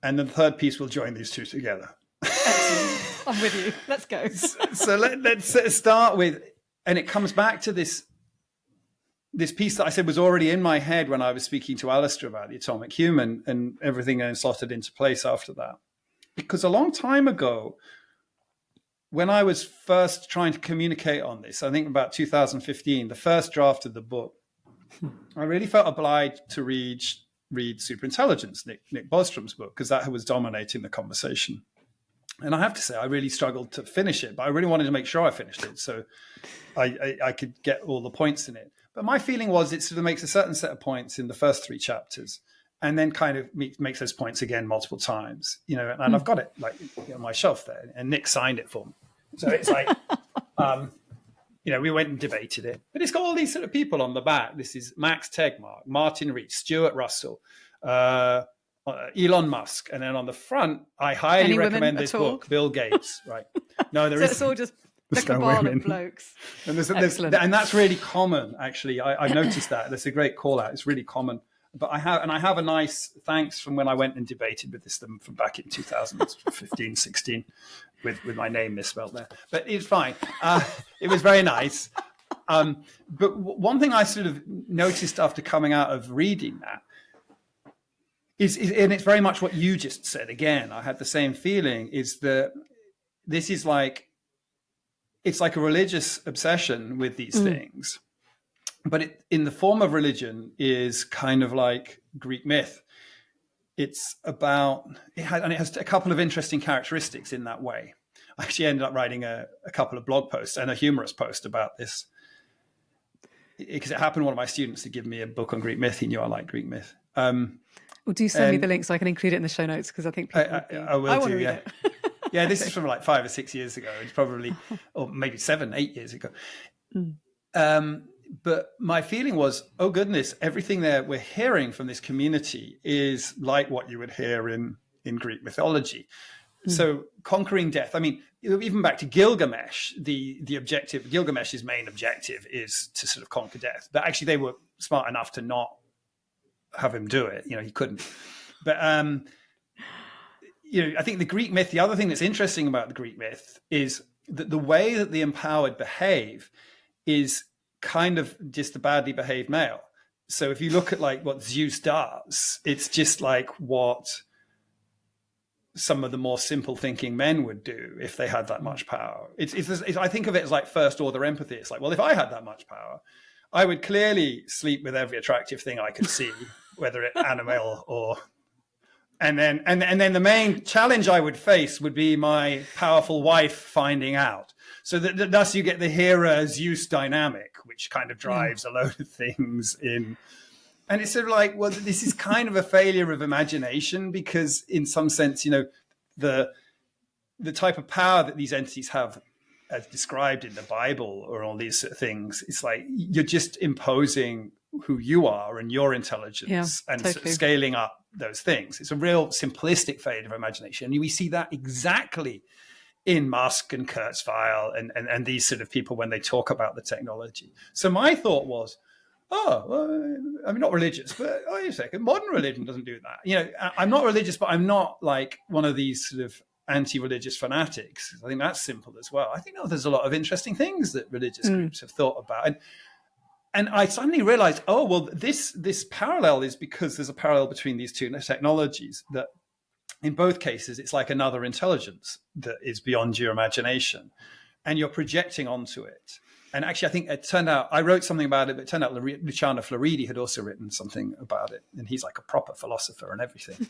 And the third piece will join these 2 together. Excellent. I'm with you. Let's go. So let's start with, and it comes back to this piece that I said was already in my head when I was speaking to Alistair about the atomic human, and everything then slotted into place after that. Because a long time ago, when I was first trying to communicate on this, I think about 2015, the first draft of the book, I really felt obliged to read Superintelligence, Nick Bostrom's book, because that was dominating the conversation. And I have to say, I really struggled to finish it, but I really wanted to make sure I finished it so I could get all the points in it. But my feeling was it sort of makes a certain set of points in the first 3 chapters, and then kind of makes those points again multiple times, you know. And I've got it like on my shelf there, and Nick signed it for me. So it's like, you know, we went and debated it, but it's got all these sort of people on the back. This is Max Tegmark, Martin Rees, Stuart Russell, Elon Musk, and then on the front, I highly recommend this book, Bill Gates. Right? No, there is. It's all just the cabal of blokes. And and that's really common, actually. I've noticed that. That's a great call out. It's really common. But I have a nice thanks from when I went and debated with them from back in 2015, 16, with my name misspelled there. But it's fine. It was very nice. But one thing I sort of noticed after coming out of reading that is, and it's very much what you just said again, I had the same feeling, is that this is like, it's like a religious obsession with these things, but it, in the form of religion, is kind of like Greek myth. It's about, it has a couple of interesting characteristics in that way. I actually ended up writing a couple of blog posts and a humorous post about this, because it happened one of my students to give me a book on Greek myth. He knew I liked Greek myth. Well, do send me the link so I can include it in the show notes, because I think people I will do, yeah. Yeah, this is from like 5 or 6 years ago. It's probably, or maybe 7, 8 years ago. But my feeling was, oh goodness, everything there we're hearing from this community is like what you would hear in Greek mythology. So conquering death. I mean, even back to Gilgamesh, the objective, Gilgamesh's main objective is to sort of conquer death. But actually they were smart enough to not have him do it. You know, he couldn't. But, you know, I think the Greek myth, the other thing that's interesting about the Greek myth is that the way that the empowered behave is kind of just a badly behaved male. So if you look at like what Zeus does, it's just like what some of the more simple thinking men would do if they had that much power. I think of it as like first order empathy. It's like, well, if I had that much power, I would clearly sleep with every attractive thing I could see, whether it animal or, and then the main challenge I would face would be my powerful wife finding out. So thus you get the hero Zeus dynamic, which kind of drives a load of things in. And it's sort of like, well, this is kind of a failure of imagination, because in some sense, you know, the type of power that these entities have, as described in the Bible or all these sort of things, it's like you're just imposing who you are and your intelligence and totally scaling up those things. It's a real simplistic failure of imagination. And we see that exactly in Musk and Kurzweil and these sort of people when they talk about the technology. So my thought was, I'm not religious, but wait a second, modern religion doesn't do that. You know, I'm not religious, but I'm not like one of these sort of anti-religious fanatics. I think that's simple as well. I think there's a lot of interesting things that religious groups have thought about. And I suddenly realized, this parallel is because there's a parallel between these two technologies, that in both cases, it's like another intelligence that is beyond your imagination and you're projecting onto it. And actually, I think it turned out, I wrote something about it, but it turned out Luciano Floridi had also written something about it. And he's like a proper philosopher and everything.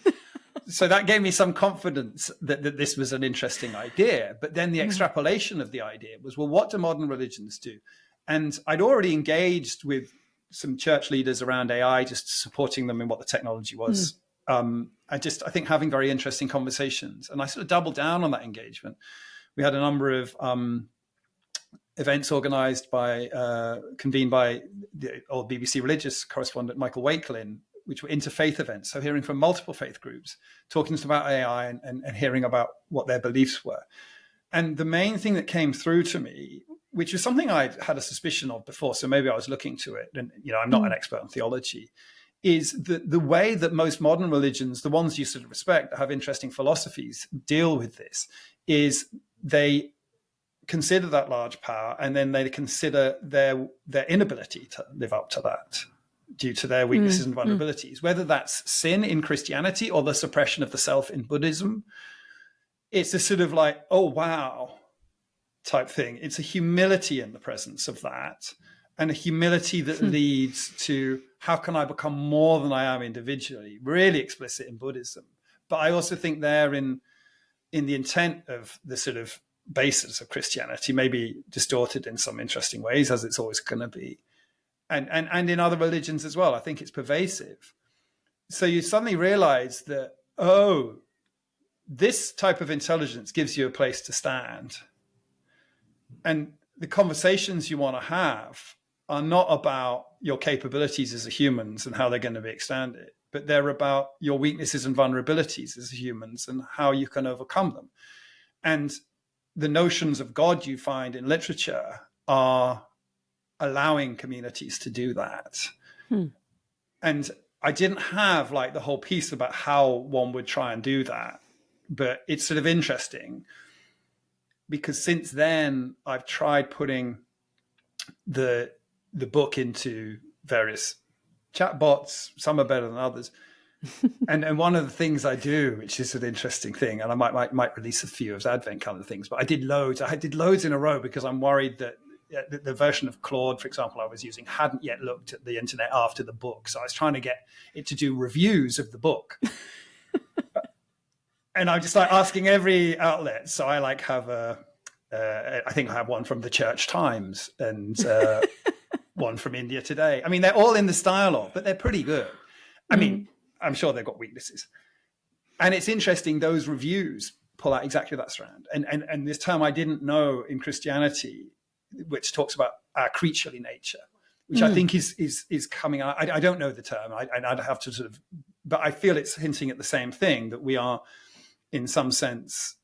So that gave me some confidence that this was an interesting idea. But then the extrapolation of the idea was, well, what do modern religions do? And I'd already engaged with some church leaders around AI, just supporting them in what the technology was. I think having very interesting conversations. And I sort of doubled down on that engagement. We had a number of events organized convened by the old BBC religious correspondent Michael Wakelin, which were interfaith events. So hearing from multiple faith groups, talking to them about AI and hearing about what their beliefs were. And the main thing that came through to me, which was something I'd had a suspicion of before, so maybe I was looking to it, and you know, I'm not an expert in theology, is the way that most modern religions, the ones you sort of respect, that have interesting philosophies, deal with this, is they consider that large power, and then they consider their inability to live up to that due to their weaknesses and vulnerabilities, whether that's sin in Christianity or the suppression of the self in Buddhism. It's a sort of like, oh, wow, type thing. It's a humility in the presence of that, and a humility that leads to how can I become more than I am individually, really explicit in Buddhism. But I also think there in the intent of the sort of basis of Christianity, maybe distorted in some interesting ways, as it's always going to be, and in other religions as well. I think it's pervasive. So you suddenly realize that, this type of intelligence gives you a place to stand, and the conversations you want to have are not about your capabilities as a humans and how they're going to be expanded, but they're about your weaknesses and vulnerabilities as humans and how you can overcome them. And the notions of God you find in literature are allowing communities to do that. And I didn't have like the whole piece about how one would try and do that, but it's sort of interesting because since then I've tried putting the book into various chatbots. Some are better than others. and one of the things I do, which is an interesting thing, and I might release a few as Advent calendar things, but I did loads in a row because I'm worried that the version of Claude, for example, I was using hadn't yet looked at the internet after the book. So I was trying to get it to do reviews of the book. And I'm just like asking every outlet. So I like have I think I have one from the Church Times and one from India Today. I mean, they're all in the style of, but they're pretty good. I mean, I'm sure they've got weaknesses. And it's interesting, those reviews pull out exactly that strand. And this term I didn't know in Christianity, which talks about our creaturely nature, which I think is coming out. I don't know the term. I'd have to sort of, but I feel it's hinting at the same thing, that we are, in some sense,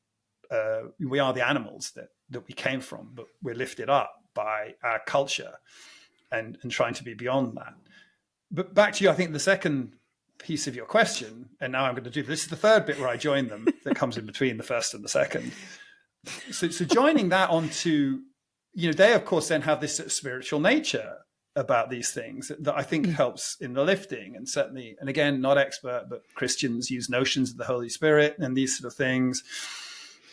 we are the animals that we came from, but we're lifted up by our culture and trying to be beyond that. But back to you, I think the second piece of your question, and now I'm going to do this is the third bit where I join them that comes in between the first and the second. So joining that onto, they of course then have this spiritual nature, about these things that I think helps in the lifting. And certainly, and again, not expert, but Christians use notions of the Holy Spirit and these sort of things,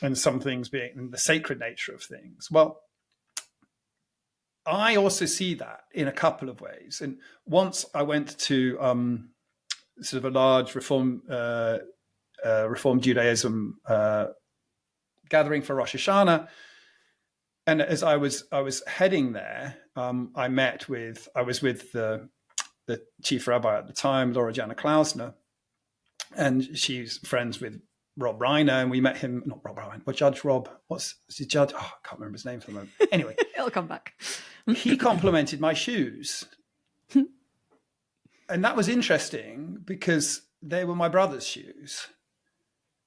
and some things being the sacred nature of things. Well, I also see that in a couple of ways. And once I went to sort of a large Reform Judaism gathering for Rosh Hashanah, and as I was heading there, I was with the chief rabbi at the time, Laura Jana Klausner, and she's friends with Rob Reiner, and we met him, not Rob Reiner, but Judge Rob, what's his judge? Oh, I can't remember his name for the moment. Anyway. It'll come back. He complimented my shoes. And that was interesting because they were my brother's shoes.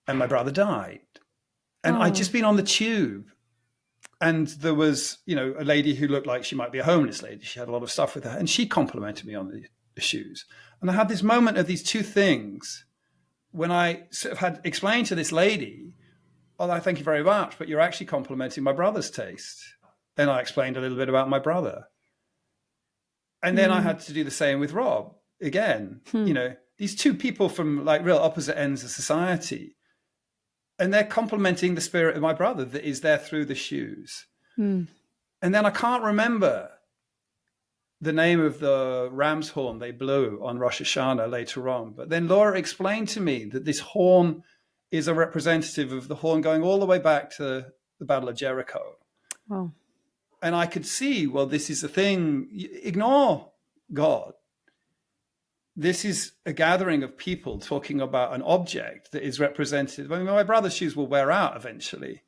And my brother died. And I'd just been on the tube. And there was, a lady who looked like she might be a homeless lady. She had a lot of stuff with her. And she complimented me on the shoes. And I had this moment of these two things when I sort of had explained to this lady, oh, I thank you very much, but you're actually complimenting my brother's taste. Then I explained a little bit about my brother. And then I had to do the same with Rob. Again, these two people from like real opposite ends of society. And they're complimenting the spirit of my brother that is there through the shoes. And then I can't remember the name of the ram's horn they blew on Rosh Hashanah later on. But then Laura explained to me that this horn is a representative of the horn going all the way back to the Battle of Jericho. Wow. And I could see, well, this is a thing. Ignore God. This is a gathering of people talking about an object that is representative. I mean, my brother's shoes will wear out eventually,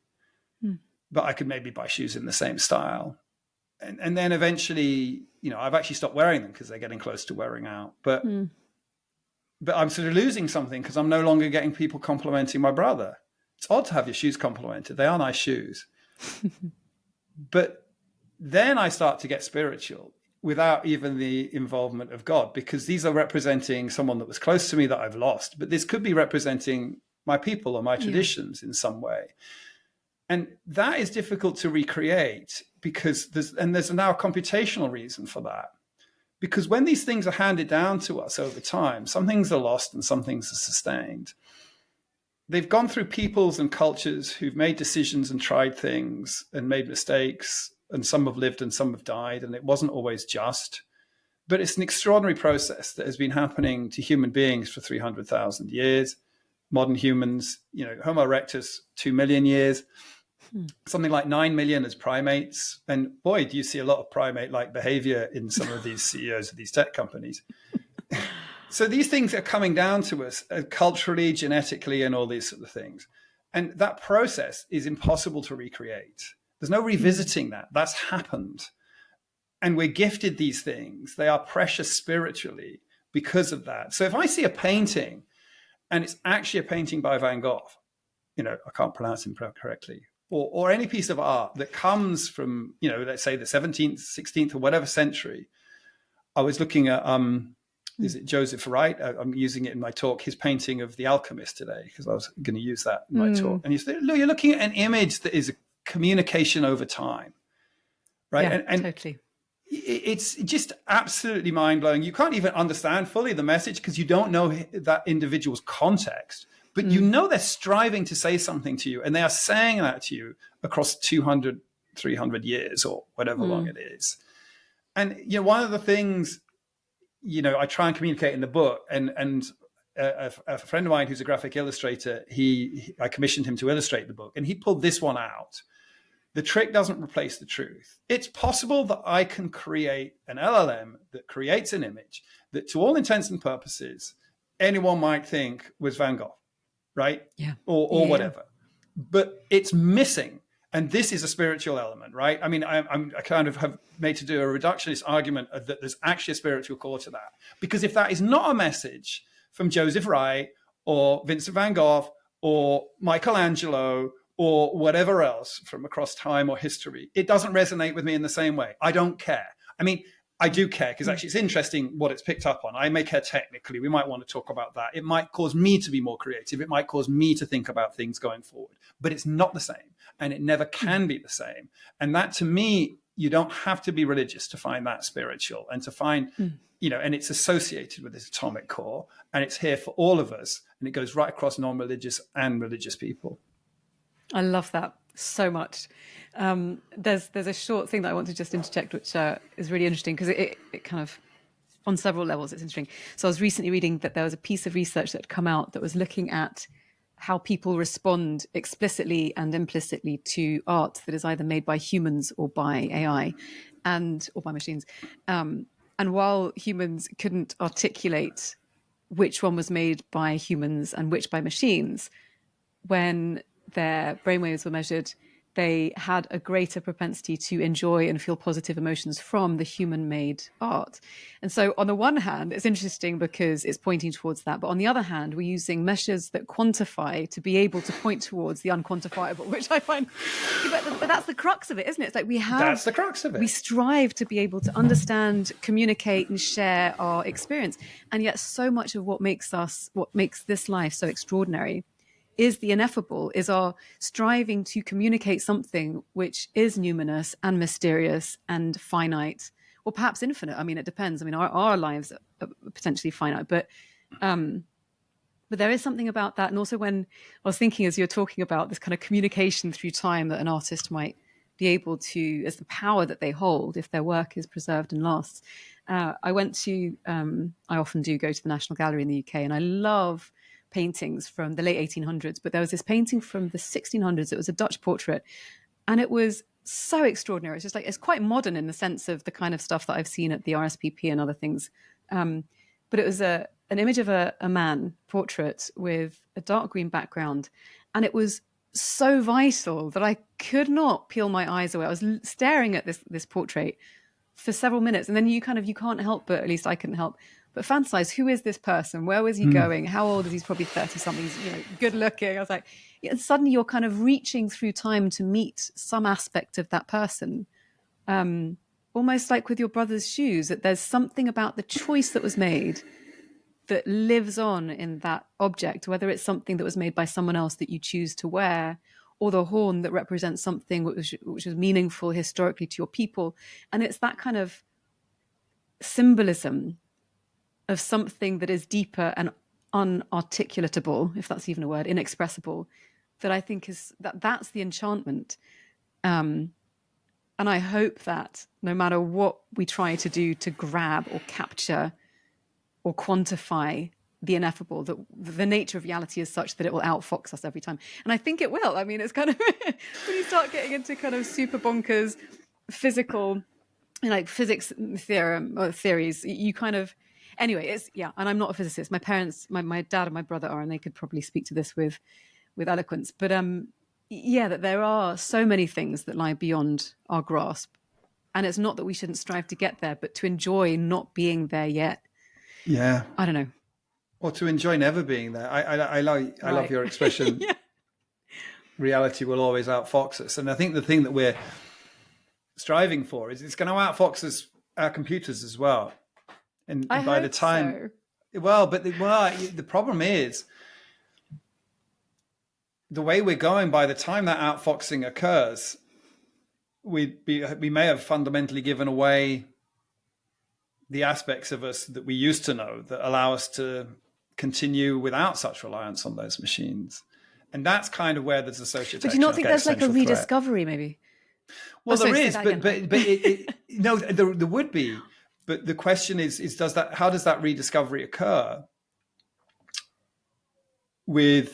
but I could maybe buy shoes in the same style. And then eventually, I've actually stopped wearing them because they're getting close to wearing out. But I'm sort of losing something because I'm no longer getting people complimenting my brother. It's odd to have your shoes complimented. They are nice shoes. But then I start to get spiritual without even the involvement of God, because these are representing someone that was close to me that I've lost. But this could be representing my people or my traditions in some way. And that is difficult to recreate because there's now a computational reason for that. Because when these things are handed down to us over time, some things are lost and some things are sustained. They've gone through peoples and cultures who've made decisions and tried things and made mistakes, and some have lived and some have died, and it wasn't always just. But it's an extraordinary process that has been happening to human beings for 300,000 years. Modern humans, Homo erectus, 2 million years. Something like 9 million as primates. And boy, do you see a lot of primate-like behavior in some of these CEOs of these tech companies. So these things are coming down to us culturally, genetically, and all these sort of things. And that process is impossible to recreate. There's no revisiting that. That's happened. And we're gifted these things. They are precious spiritually because of that. So if I see a painting and it's actually a painting by Van Gogh, I can't pronounce him correctly, or any piece of art that comes from, let's say the 17th, 16th, or whatever century. I was looking at, is it Joseph Wright? I'm using it in my talk, his painting of The Alchemist today, because I was going to use that in my talk. And you're looking at an image that is a communication over time, right? Yeah, and totally. It's just absolutely mind-blowing. You can't even understand fully the message because you don't know that individual's context. But they're striving to say something to you, and they are saying that to you across 200, 300 years or whatever long it is. And, one of the things, I try and communicate in the book, and a friend of mine who's a graphic illustrator, I commissioned him to illustrate the book, and he pulled this one out. The trick doesn't replace the truth. It's possible that I can create an LLM that creates an image that, to all intents and purposes, anyone might think was Van Gogh. Right? Yeah. Or whatever. But it's missing. And this is a spiritual element, right? I mean, I kind of have made to do a reductionist argument that there's actually a spiritual core to that. Because if that is not a message from Joseph Wright or Vincent van Gogh or Michelangelo or whatever else from across time or history, it doesn't resonate with me in the same way. I don't care. I mean, I do care because actually it's interesting what it's picked up on. I may care technically. We might want to talk about that. It might cause me to be more creative. It might cause me to think about things going forward. But it's not the same. And it never can be the same. And that, to me, you don't have to be religious to find that spiritual, and to find, and it's associated with this atomic core, and it's here for all of us, and it goes right across non-religious and religious people. I love that so much. There's a short thing that I want to just interject, which is really interesting, because it kind of, on several levels, it's interesting. So I was recently reading that there was a piece of research that had come out that was looking at how people respond explicitly and implicitly to art that is either made by humans or by AI or by machines. And while humans couldn't articulate which one was made by humans and which by machines, when their brainwaves were measured, they had a greater propensity to enjoy and feel positive emotions from the human-made art. And so on the one hand, it's interesting because it's pointing towards that. But on the other hand, we're using measures that quantify to be able to point towards the unquantifiable, which I find, but that's the crux of it, isn't it? It's like that's the crux of it. We strive to be able to understand, communicate, and share our experience. And yet so much of what makes this life so extraordinary is the ineffable, is our striving to communicate something which is numinous and mysterious and finite, or perhaps infinite. I mean, it depends. I mean, our lives are potentially finite, but there is something about that. And also, when I was thinking, as you're talking about this kind of communication through time that an artist might be able to, as the power that they hold if their work is preserved and lasts. I often do go to the National Gallery in the UK, and I love paintings from the late 1800s, but there was this painting from the 1600s. It was a Dutch portrait, and it was so extraordinary. It's just like, it's quite modern in the sense of the kind of stuff that I've seen at the RSPP and other things. But it was an image of a man portrait with a dark green background, and it was so vital that I could not peel my eyes away. I was staring at this portrait for several minutes, and then you can't help but, at least I couldn't help but fantasize, who is this person? Where was he going? How old is he? He's probably 30 something. He's, good looking. I was like, and suddenly you're kind of reaching through time to meet some aspect of that person. Almost like with your brother's shoes, that there's something about the choice that was made that lives on in that object, whether it's something that was made by someone else that you choose to wear, or the horn that represents something which is meaningful historically to your people. And it's that kind of symbolism of something that is deeper and unarticulatable, if that's even a word, inexpressible, that I think that's the enchantment. And I hope that no matter what we try to do to grab or capture or quantify the ineffable, that the nature of reality is such that it will outfox us every time. And I think it will. I mean, it's kind of, when you start getting into kind of super bonkers physical, like physics theorem or theories, you kind of, anyway, and I'm not a physicist. My parents, my dad and my brother are, and they could probably speak to this with eloquence. But that there are so many things that lie beyond our grasp. And it's not that we shouldn't strive to get there, but to enjoy not being there yet. Yeah. I don't know. Or to enjoy never being there. I love your expression. Yeah. Reality will always outfox us. And I think the thing that we're striving for is it's going to outfox us, our computers as well. And by the time, the problem is the way we're going. By the time that outfoxing occurs, we may have fundamentally given away the aspects of us that we used to know that allow us to continue without such reliance on those machines. And that's kind of where there's a sociotext. But do you not think there's like a rediscovery, maybe? Well, there is, but there would be. But the question is how does that rediscovery occur when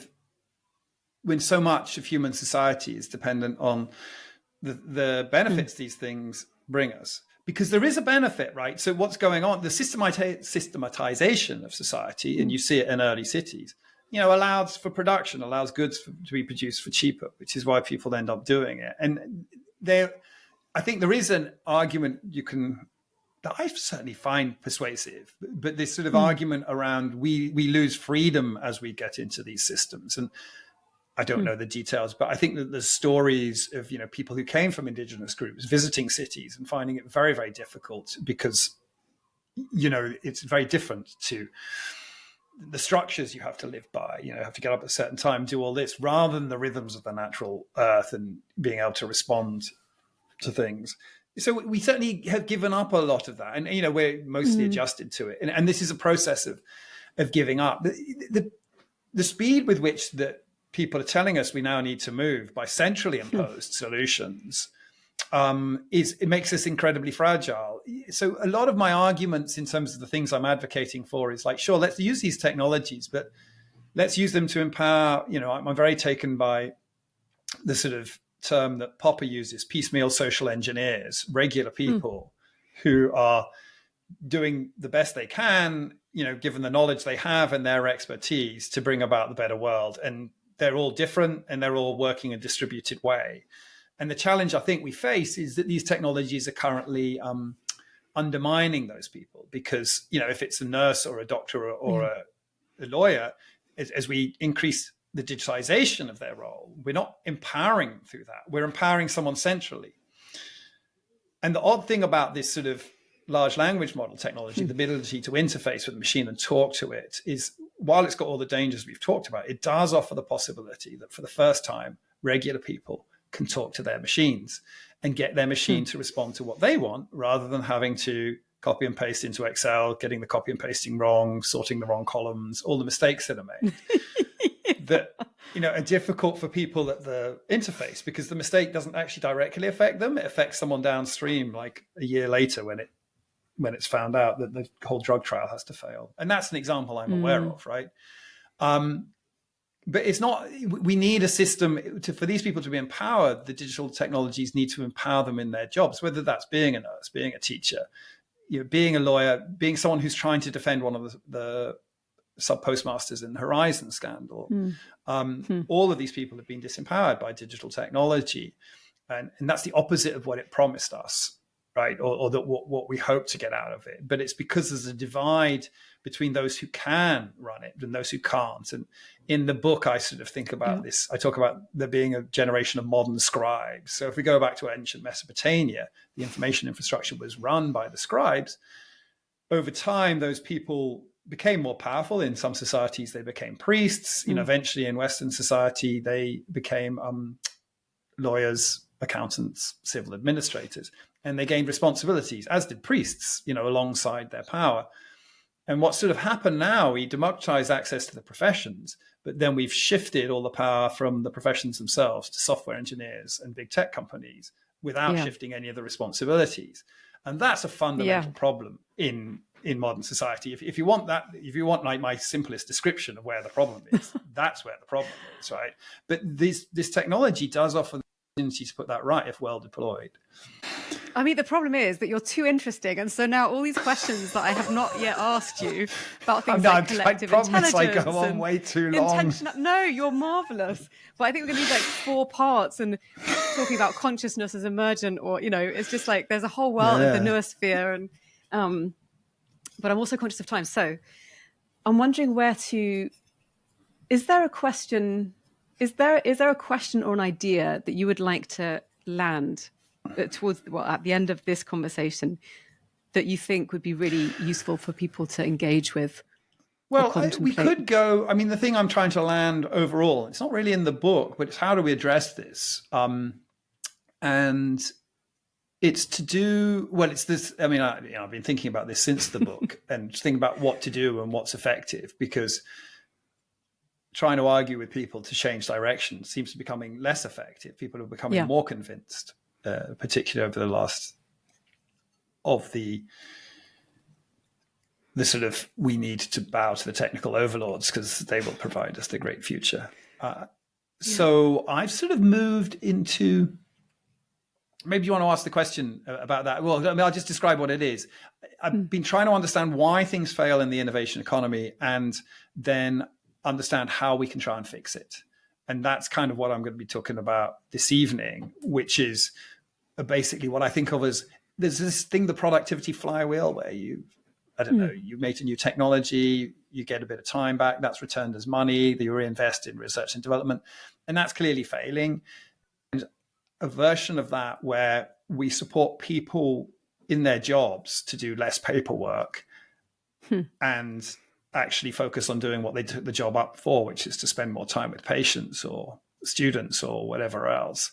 so much of human society is dependent on the benefits these things bring us? Because there is a benefit, right? So what's going on? The systematization of society, and you see it in early cities, allows for production, allows goods to be produced for cheaper, which is why people end up doing it. And I think there is an argument that I certainly find persuasive, but this sort of argument around we lose freedom as we get into these systems. And I don't know the details, but I think that there's stories of, people who came from indigenous groups visiting cities and finding it very, very difficult because, it's very different to the structures you have to live by. You have to get up at a certain time, do all this, rather than the rhythms of the natural earth and being able to respond to things. So we certainly have given up a lot of that, and we're mostly adjusted to it, and this is a process of giving up. The speed with which that people are telling us we now need to move by centrally imposed solutions it makes us incredibly fragile. So a lot of my arguments in terms of the things I'm advocating for is like, sure, let's use these technologies, but let's use them to empower. I'm very taken by the sort of term that Popper uses, piecemeal social engineers, regular people who are doing the best they can, given the knowledge they have and their expertise to bring about the better world. And they're all different and they're all working a distributed way. And the challenge I think we face is that these technologies are currently undermining those people because, if it's a nurse or a doctor or a lawyer, as we increase the digitization of their role, we're not empowering them through that. We're empowering someone centrally. And the odd thing about this sort of large language model technology, the ability to interface with the machine and talk to it, is while it's got all the dangers we've talked about, it does offer the possibility that for the first time, regular people can talk to their machines and get their machine to respond to what they want rather than having to copy and paste into Excel, getting the copy and pasting wrong, sorting the wrong columns, all the mistakes that are made. That are difficult for people at the interface because the mistake doesn't actually directly affect them. It affects someone downstream, like a year later when it's found out that the whole drug trial has to fail. And that's an example I'm aware of, right? But it's not. We need a system for these people to be empowered. The digital technologies need to empower them in their jobs, whether that's being a nurse, being a teacher, being a lawyer, being someone who's trying to defend one of the sub-postmasters in the Horizon scandal. All of these people have been disempowered by digital technology. And that's the opposite of what it promised us, right? Or that what we hope to get out of it. But it's because there's a divide between those who can run it and those who can't. And in the book, I sort of think about this. I talk about there being a generation of modern scribes. So if we go back to ancient Mesopotamia, the information infrastructure was run by the scribes. Over time, those people became more powerful. In some societies, they became priests. Eventually in Western society, they became lawyers, accountants, civil administrators, and they gained responsibilities, as did priests, alongside their power. And what sort of happened now, we democratized access to the professions, but then we've shifted all the power from the professions themselves to software engineers and big tech companies without shifting any of the responsibilities. And that's a fundamental problem in modern society. If you want like my simplest description of where the problem is, that's where the problem is, right? But this technology does offer the opportunity to put that right if well deployed. I mean, the problem is that you're too interesting. And so now all these questions that I have not yet asked you about things like collective intelligence. I go on way too long. No, you're marvelous. But I think we're going to need like 4 parts and talking about consciousness as emergent, or, it's just like there's a whole world of the noosphere. And, but I'm also conscious of time. So I'm wondering is there a question or an idea that you would like to land towards at the end of this conversation that you think would be really useful for people to engage with? Well, we could go, the thing I'm trying to land overall, it's not really in the book, but it's how do we address this? And it's to do, it's this, I've been thinking about this since the book and thinking about what to do and what's effective, because trying to argue with people to change direction seems to be becoming less effective. People are becoming more convinced. Particularly over the last of the sort of, we need to bow to the technical overlords because they will provide us the great future. So I've sort of moved into, maybe you want to ask the question about that. Well, I'll just describe what it is. I've been trying to understand why things fail in the innovation economy and then understand how we can try and fix it. And that's kind of what I'm going to be talking about this evening, which is basically what I think of as, there's this thing, the productivity flywheel, where you made a new technology, you get a bit of time back, that's returned as money, that you reinvest in research and development, and that's clearly failing. And a version of that where we support people in their jobs to do less paperwork and actually focus on doing what they took the job up for, which is to spend more time with patients or students or whatever else.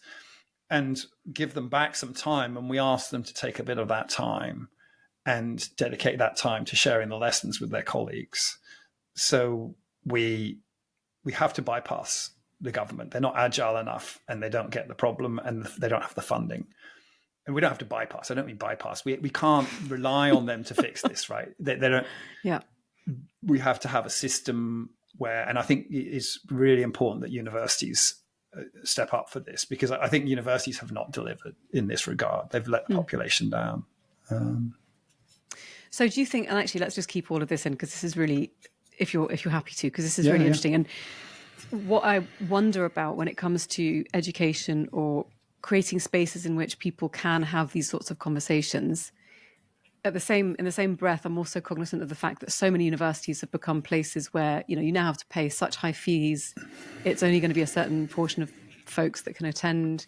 and give them back some time. And we ask them to take a bit of that time and dedicate that time to sharing the lessons with their colleagues. So we have to bypass the government. They're not agile enough, and they don't get the problem, and they don't have the funding. And we don't have to bypass. I don't mean bypass. We can't rely on them to fix this, right? They don't. Yeah. We have to have a system where, and I think it's really important that universities step up for this, because I think universities have not delivered in this regard. They've let the population down. So do you think, and actually let's just keep all of this in, because this is really, if you're happy to, because this is really interesting. And what I wonder about when it comes to education or creating spaces in which people can have these sorts of conversations, in the same breath, I'm also cognizant of the fact that so many universities have become places where, you now have to pay such high fees. It's only going to be a certain portion of folks that can attend.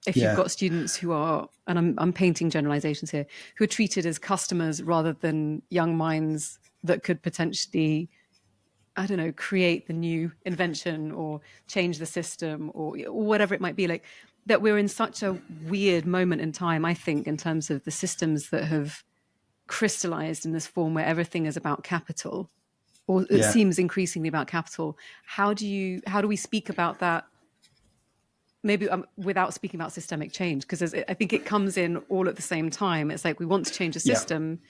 If you've got students who are, and I'm painting generalizations here, who are treated as customers rather than young minds that could potentially, I don't know, create the new invention or change the system or whatever it might be, like that we're in such a weird moment in time, I think, in terms of the systems that have crystallized in this form where everything is about capital, or it seems increasingly about capital. How do we speak about that? Maybe without speaking about systemic change, because I think it comes in all at the same time. It's like we want to change a system,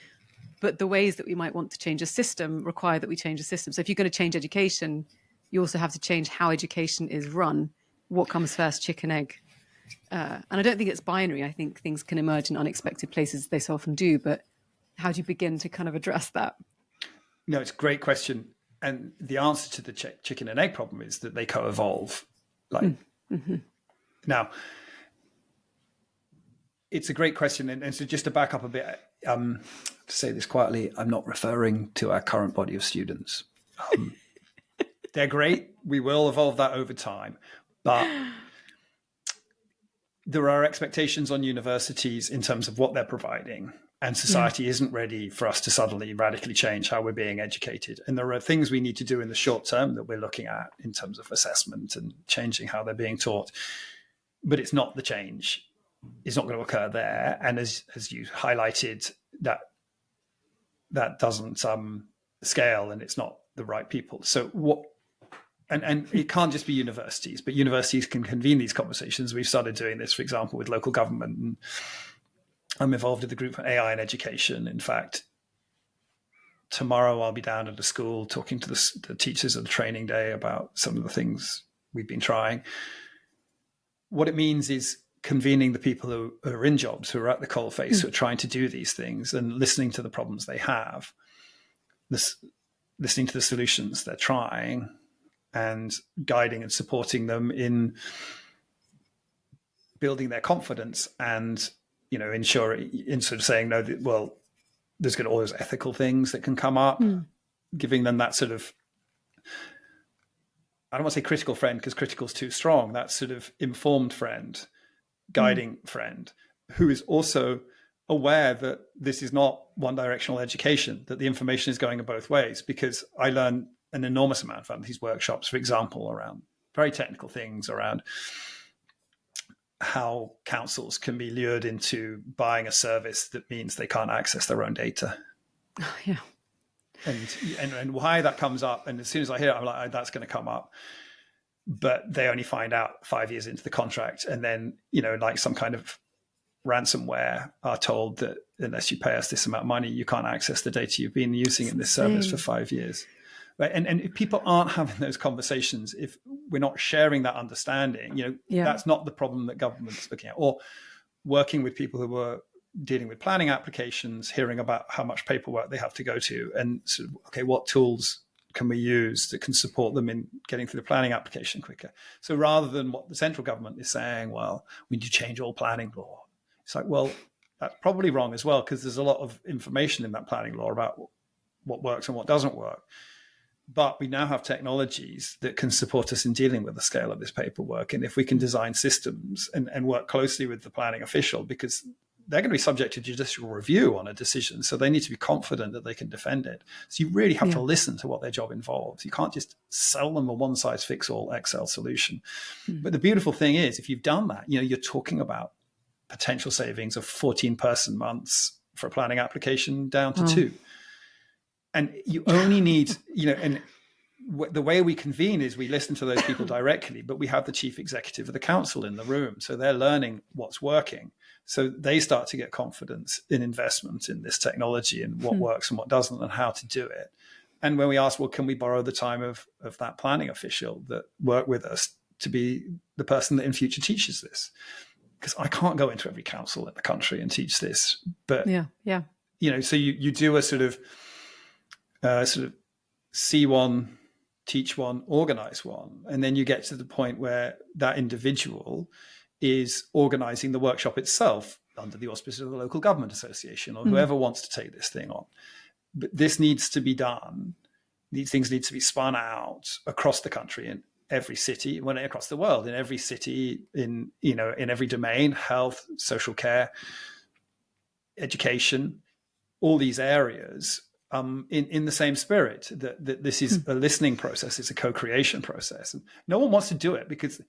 but the ways that we might want to change a system require that we change a system. So if you're going to change education, you also have to change how education is run. What comes first, chicken, egg? And I don't think it's binary. I think things can emerge in unexpected places. They so often do, but how do you begin to kind of address that? No, it's a great question. And the answer to the chicken and egg problem is that they co-evolve. Now, it's a great question. And so just to back up a bit, to say this quietly, I'm not referring to our current body of students. They're great. We will evolve that over time. But there are expectations on universities in terms of what they're providing. And society isn't ready for us to suddenly radically change how we're being educated. And there are things we need to do in the short term that we're looking at in terms of assessment and changing how they're being taught. But it's not the change. It's not going to occur there. And as you highlighted, that doesn't scale, and it's not the right people. So what? And it can't just be universities, but universities can convene these conversations. We've started doing this, for example, with local government. And I'm involved in the group for AI in education. In fact, tomorrow I'll be down at a school talking to the teachers at the training day about some of the things we've been trying. What it means is convening the people who are in jobs, who are at the coalface, who are trying to do these things, and listening to the problems they have, listening to the solutions they're trying, and guiding and supporting them in building their confidence and, in sort of saying, no, well, there's going to always ethical things that can come up, giving them that sort of, I don't want to say critical friend because critical is too strong, that sort of informed friend, guiding friend, who is also aware that this is not one directional education, that the information is going in both ways. Because I learned an enormous amount from these workshops, for example, around very technical things around how councils can be lured into buying a service that means they can't access their own data. Yeah. And why that comes up. And as soon as I hear it, I'm like, that's going to come up. But they only find out 5 years into the contract. And then, like some kind of ransomware, are told that unless you pay us this amount of money, you can't access the data you've been using in this service for 5 years. Right. And if people aren't having those conversations, if we're not sharing that understanding, that's not the problem that government's looking at. Or working with people who are dealing with planning applications, hearing about how much paperwork they have to go to, and sort of, okay, what tools can we use that can support them in getting through the planning application quicker? So rather than what the central government is saying, well, we need to change all planning law. It's like, well, that's probably wrong as well, because there's a lot of information in that planning law about what works and what doesn't work. But we now have technologies that can support us in dealing with the scale of this paperwork. And if we can design systems and work closely with the planning official, because they're going to be subject to judicial review on a decision. So they need to be confident that they can defend it. So you really have to listen to what their job involves. You can't just sell them a one-size-fits-all Excel solution. But the beautiful thing is, if you've done that, you're talking about potential savings of 14 person months for a planning application down to 2. And you only need, and the way we convene is we listen to those people directly, but we have the chief executive of the council in the room. So they're learning what's working. So they start to get confidence in investment in this technology and what works and what doesn't and how to do it. And when we ask, well, can we borrow the time of that planning official that worked with us to be the person that in future teaches this? Because I can't go into every council in the country and teach this. But, so you do a sort of see one, teach one, organize one. And then you get to the point where that individual is organizing the workshop itself under the auspices of the local government association or whoever wants to take this thing on. But this needs to be done. These things need to be spun out across the country in every city, across the world, in every city, in every domain, health, social care, education, all these areas. In the same spirit that this is a listening process, it's a co-creation process. And no one wants to do it because,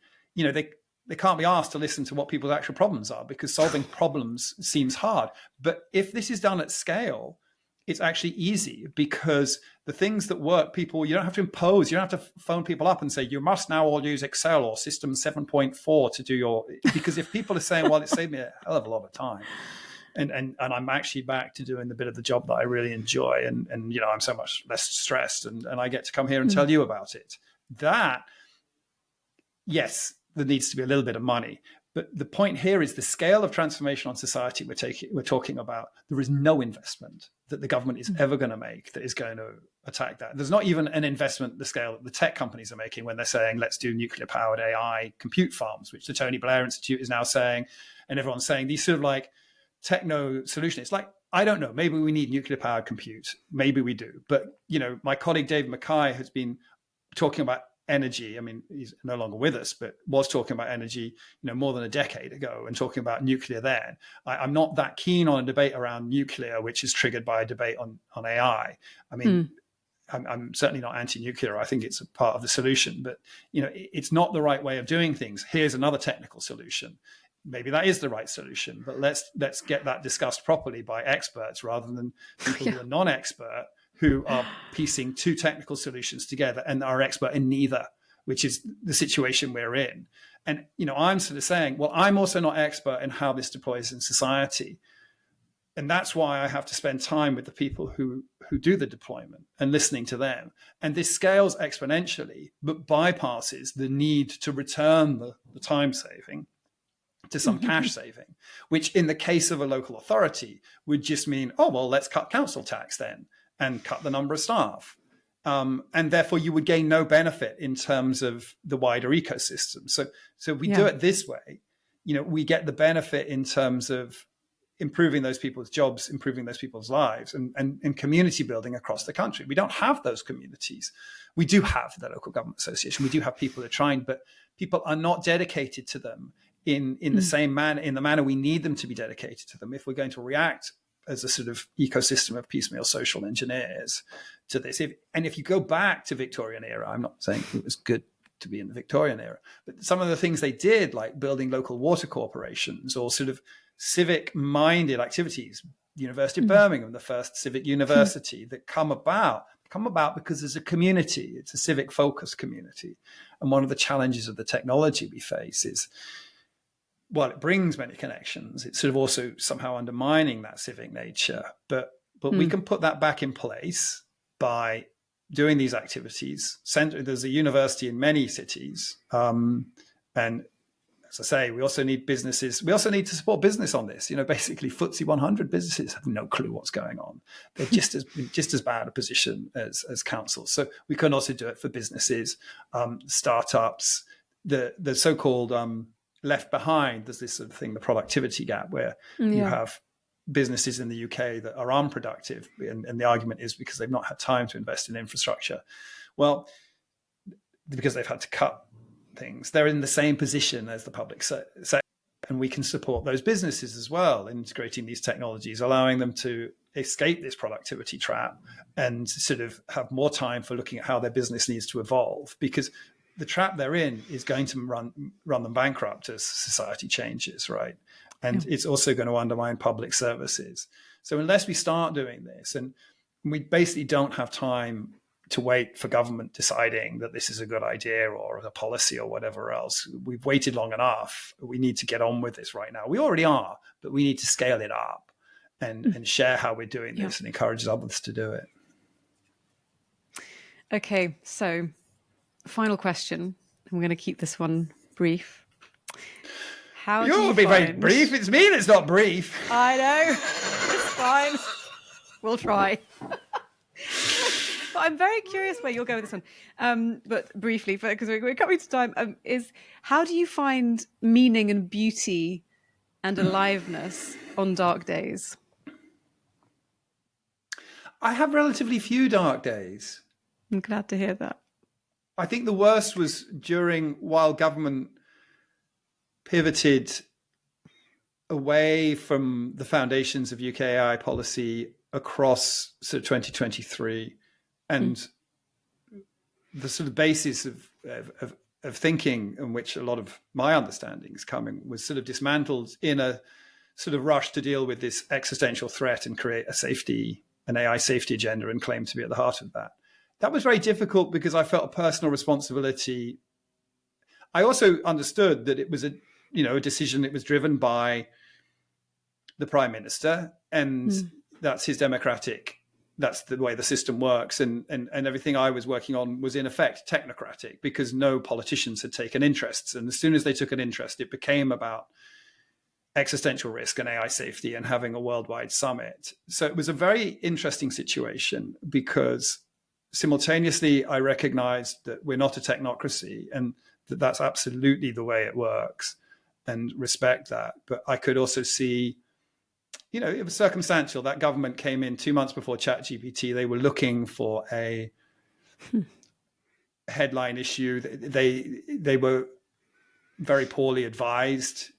they can't be asked to listen to what people's actual problems are because solving problems seems hard. But if this is done at scale, it's actually easy because the things that work, you don't have to impose, you don't have to phone people up and say, you must now all use Excel or System 7.4 to do because if people are saying, well, it saved me a hell of a lot of time. And I'm actually back to doing the bit of the job that I really enjoy. And I'm so much less stressed and I get to come here and tell you about it. That, yes, there needs to be a little bit of money. But the point here is the scale of transformation on society we're talking about. There is no investment that the government is ever going to make that is going to attack that. There's not even an investment the scale that the tech companies are making when they're saying, let's do nuclear-powered AI compute farms, which the Tony Blair Institute is now saying, and everyone's saying these sort of like techno solution. It's like, I don't know, maybe we need nuclear powered compute. Maybe we do. But, my colleague, David Mackay, has been talking about energy. I mean, he's no longer with us, but was talking about energy, more than a decade ago and talking about nuclear then. I'm not that keen on a debate around nuclear, which is triggered by a debate on AI. I mean, I'm certainly not anti-nuclear. I think it's a part of the solution, but, it's not the right way of doing things. Here's another technical solution. Maybe that is the right solution, but let's get that discussed properly by experts rather than people who are non-expert, who are piecing two technical solutions together and are expert in neither, which is the situation we're in. And, I'm sort of saying, well, I'm also not expert in how this deploys in society. And that's why I have to spend time with the people who do the deployment and listening to them. And this scales exponentially, but bypasses the need to return the time saving to some cash saving, which in the case of a local authority would just mean, oh, well, let's cut council tax then and cut the number of staff. And therefore you would gain no benefit in terms of the wider ecosystem. So if we do it this way, we get the benefit in terms of improving those people's jobs, improving those people's lives and community building across the country. We don't have those communities. We do have the local government association. We do have people who are trying, but people are not dedicated to them in the same manner, in the manner we need them to be dedicated to them if we're going to react as a sort of ecosystem of piecemeal social engineers to this. If you go back to Victorian era, I'm not saying it was good to be in the Victorian era, but some of the things they did, like building local water corporations or sort of civic-minded activities, University of Birmingham, the first civic university that come about because there's a community. It's a civic-focused community. And one of the challenges of the technology we face is, while it brings many connections, it's sort of also somehow undermining that civic nature. But we can put that back in place by doing these activities. There's a university in many cities. And as I say, we also need businesses. We also need to support business on this. Basically FTSE 100 businesses have no clue what's going on. They're just as bad a position as councils. So we can also do it for businesses, startups, the so-called left behind. There's this sort of thing, the productivity gap, where you have businesses in the UK that are unproductive. And the argument is because they've not had time to invest in infrastructure. Well, because they've had to cut things. They're in the same position as the public sector. And we can support those businesses as well, integrating these technologies, allowing them to escape this productivity trap and sort of have more time for looking at how their business needs to evolve, because the trap they're in is going to run them bankrupt as society changes, right? And it's also going to undermine public services. So unless we start doing this, and we basically don't have time to wait for government deciding that this is a good idea or a policy or whatever else. We've waited long enough. We need to get on with this right now. We already are, but we need to scale it up and share how we're doing this and encourage others to do it. Okay, so final question. I'm going to keep this one brief. How do you be find... very brief. It's me that's not brief. I know. It's fine. We'll try. But I'm very curious where you'll go with this one. But briefly, because we're coming to time, is how do you find meaning and beauty and aliveness on dark days? I have relatively few dark days. I'm glad to hear that. I think the worst was while government pivoted away from the foundations of UK AI policy across sort of 2023, and the sort of basis of thinking in which a lot of my understanding is coming was sort of dismantled in a sort of rush to deal with this existential threat and create an AI safety agenda and claim to be at the heart of that. That was very difficult because I felt a personal responsibility. I also understood that it was a decision that was driven by the Prime Minister, and that's his democratic. That's the way the system works, and everything I was working on was in effect technocratic because no politicians had taken interests, and as soon as they took an interest, it became about existential risk and AI safety and having a worldwide summit. So it was a very interesting situation because simultaneously I recognized that we're not a technocracy and that that's absolutely the way it works and respect that. But I could also see, it was circumstantial. That government came in 2 months before ChatGPT. They were looking for a headline issue. They were very poorly advised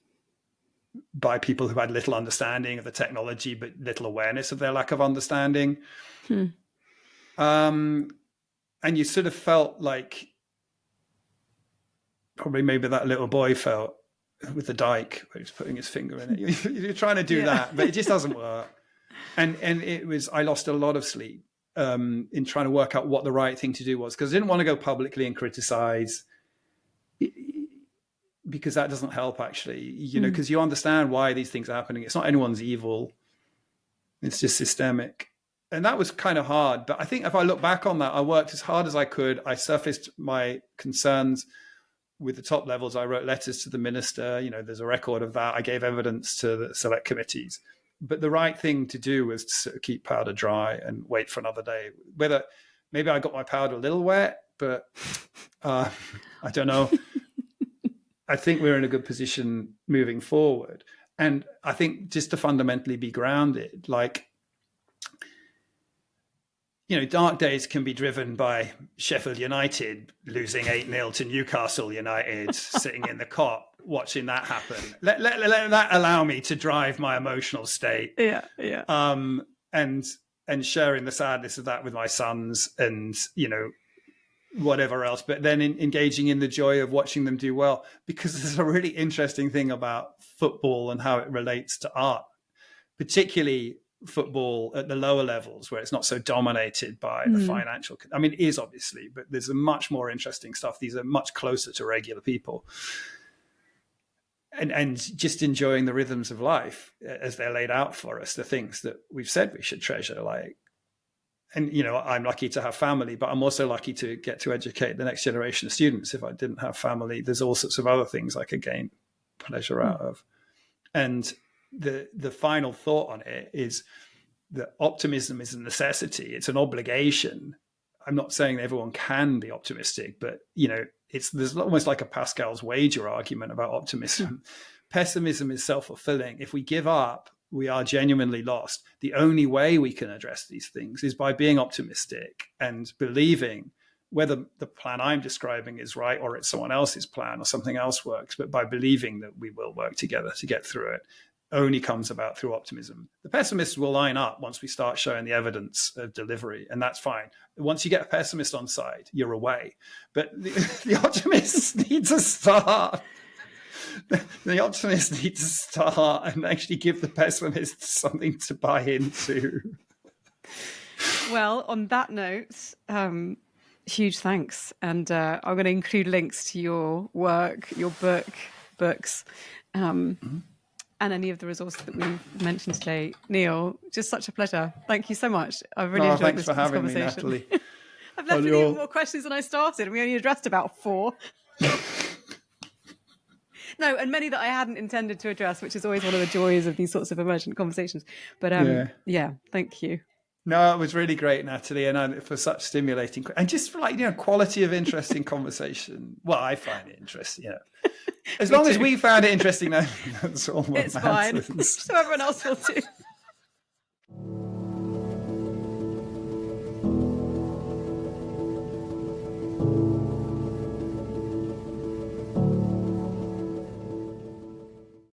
by people who had little understanding of the technology, but little awareness of their lack of understanding. And you sort of felt like probably maybe that little boy felt with the dike where he's putting his finger in it. You're trying to do that, but it just doesn't work. And I lost a lot of sleep in trying to work out what the right thing to do was, because I didn't want to go publicly and criticize, because that doesn't help actually, because you understand why these things are happening. It's not anyone's evil. It's just systemic. And that was kind of hard. But I think if I look back on that, I worked as hard as I could. I surfaced my concerns with the top levels. I wrote letters to the minister. There's a record of that. I gave evidence to the select committees. But the right thing to do was to sort of keep powder dry and wait for another day. Whether maybe I got my powder a little wet, but I don't know. I think we're in a good position moving forward. And I think just to fundamentally be grounded, dark days can be driven by Sheffield United losing 8-0 to Newcastle United, sitting in the cot, watching that happen. Let that allow me to drive my emotional state. Yeah. And sharing the sadness of that with my sons and, whatever else, but then engaging in the joy of watching them do well, because there's a really interesting thing about football and how it relates to art, particularly football at the lower levels where it's not so dominated by the financial. I mean, it is obviously, but there's a much more interesting stuff. These are much closer to regular people. And just enjoying the rhythms of life as they're laid out for us, the things that we've said we should treasure, and, I'm lucky to have family, but I'm also lucky to get to educate the next generation of students. If I didn't have family, there's all sorts of other things I could gain pleasure out of. And the final thought on it is that optimism is a necessity. It's an obligation. I'm not saying everyone can be optimistic, but, there's almost like a Pascal's wager argument about optimism. Pessimism is self-fulfilling. If we give up, we are genuinely lost. The only way we can address these things is by being optimistic and believing whether the plan I'm describing is right or it's someone else's plan or something else works, but by believing that we will work together to get through it, only comes about through optimism. The pessimists will line up once we start showing the evidence of delivery, and that's fine. Once you get a pessimist on side, you're away. But the optimists need to start. The optimists need to start and actually give the pessimists something to buy into. Well, on that note, huge thanks. And I'm going to include links to your work, your books, and any of the resources that we've mentioned today. Neil, just such a pleasure. Thank you so much. I've really enjoyed thanks this for having conversation. me, Nathalie. I've left with even more questions than I started, and we only addressed about 4. No, and many that I hadn't intended to address, which is always one of the joys of these sorts of emergent conversations. But yeah, thank you. No, it was really great, Nathalie, and for such stimulating and just for quality of interesting conversation. Well, I find it interesting, As long as we found it interesting, that's all that matters. It's fine. So everyone else will too.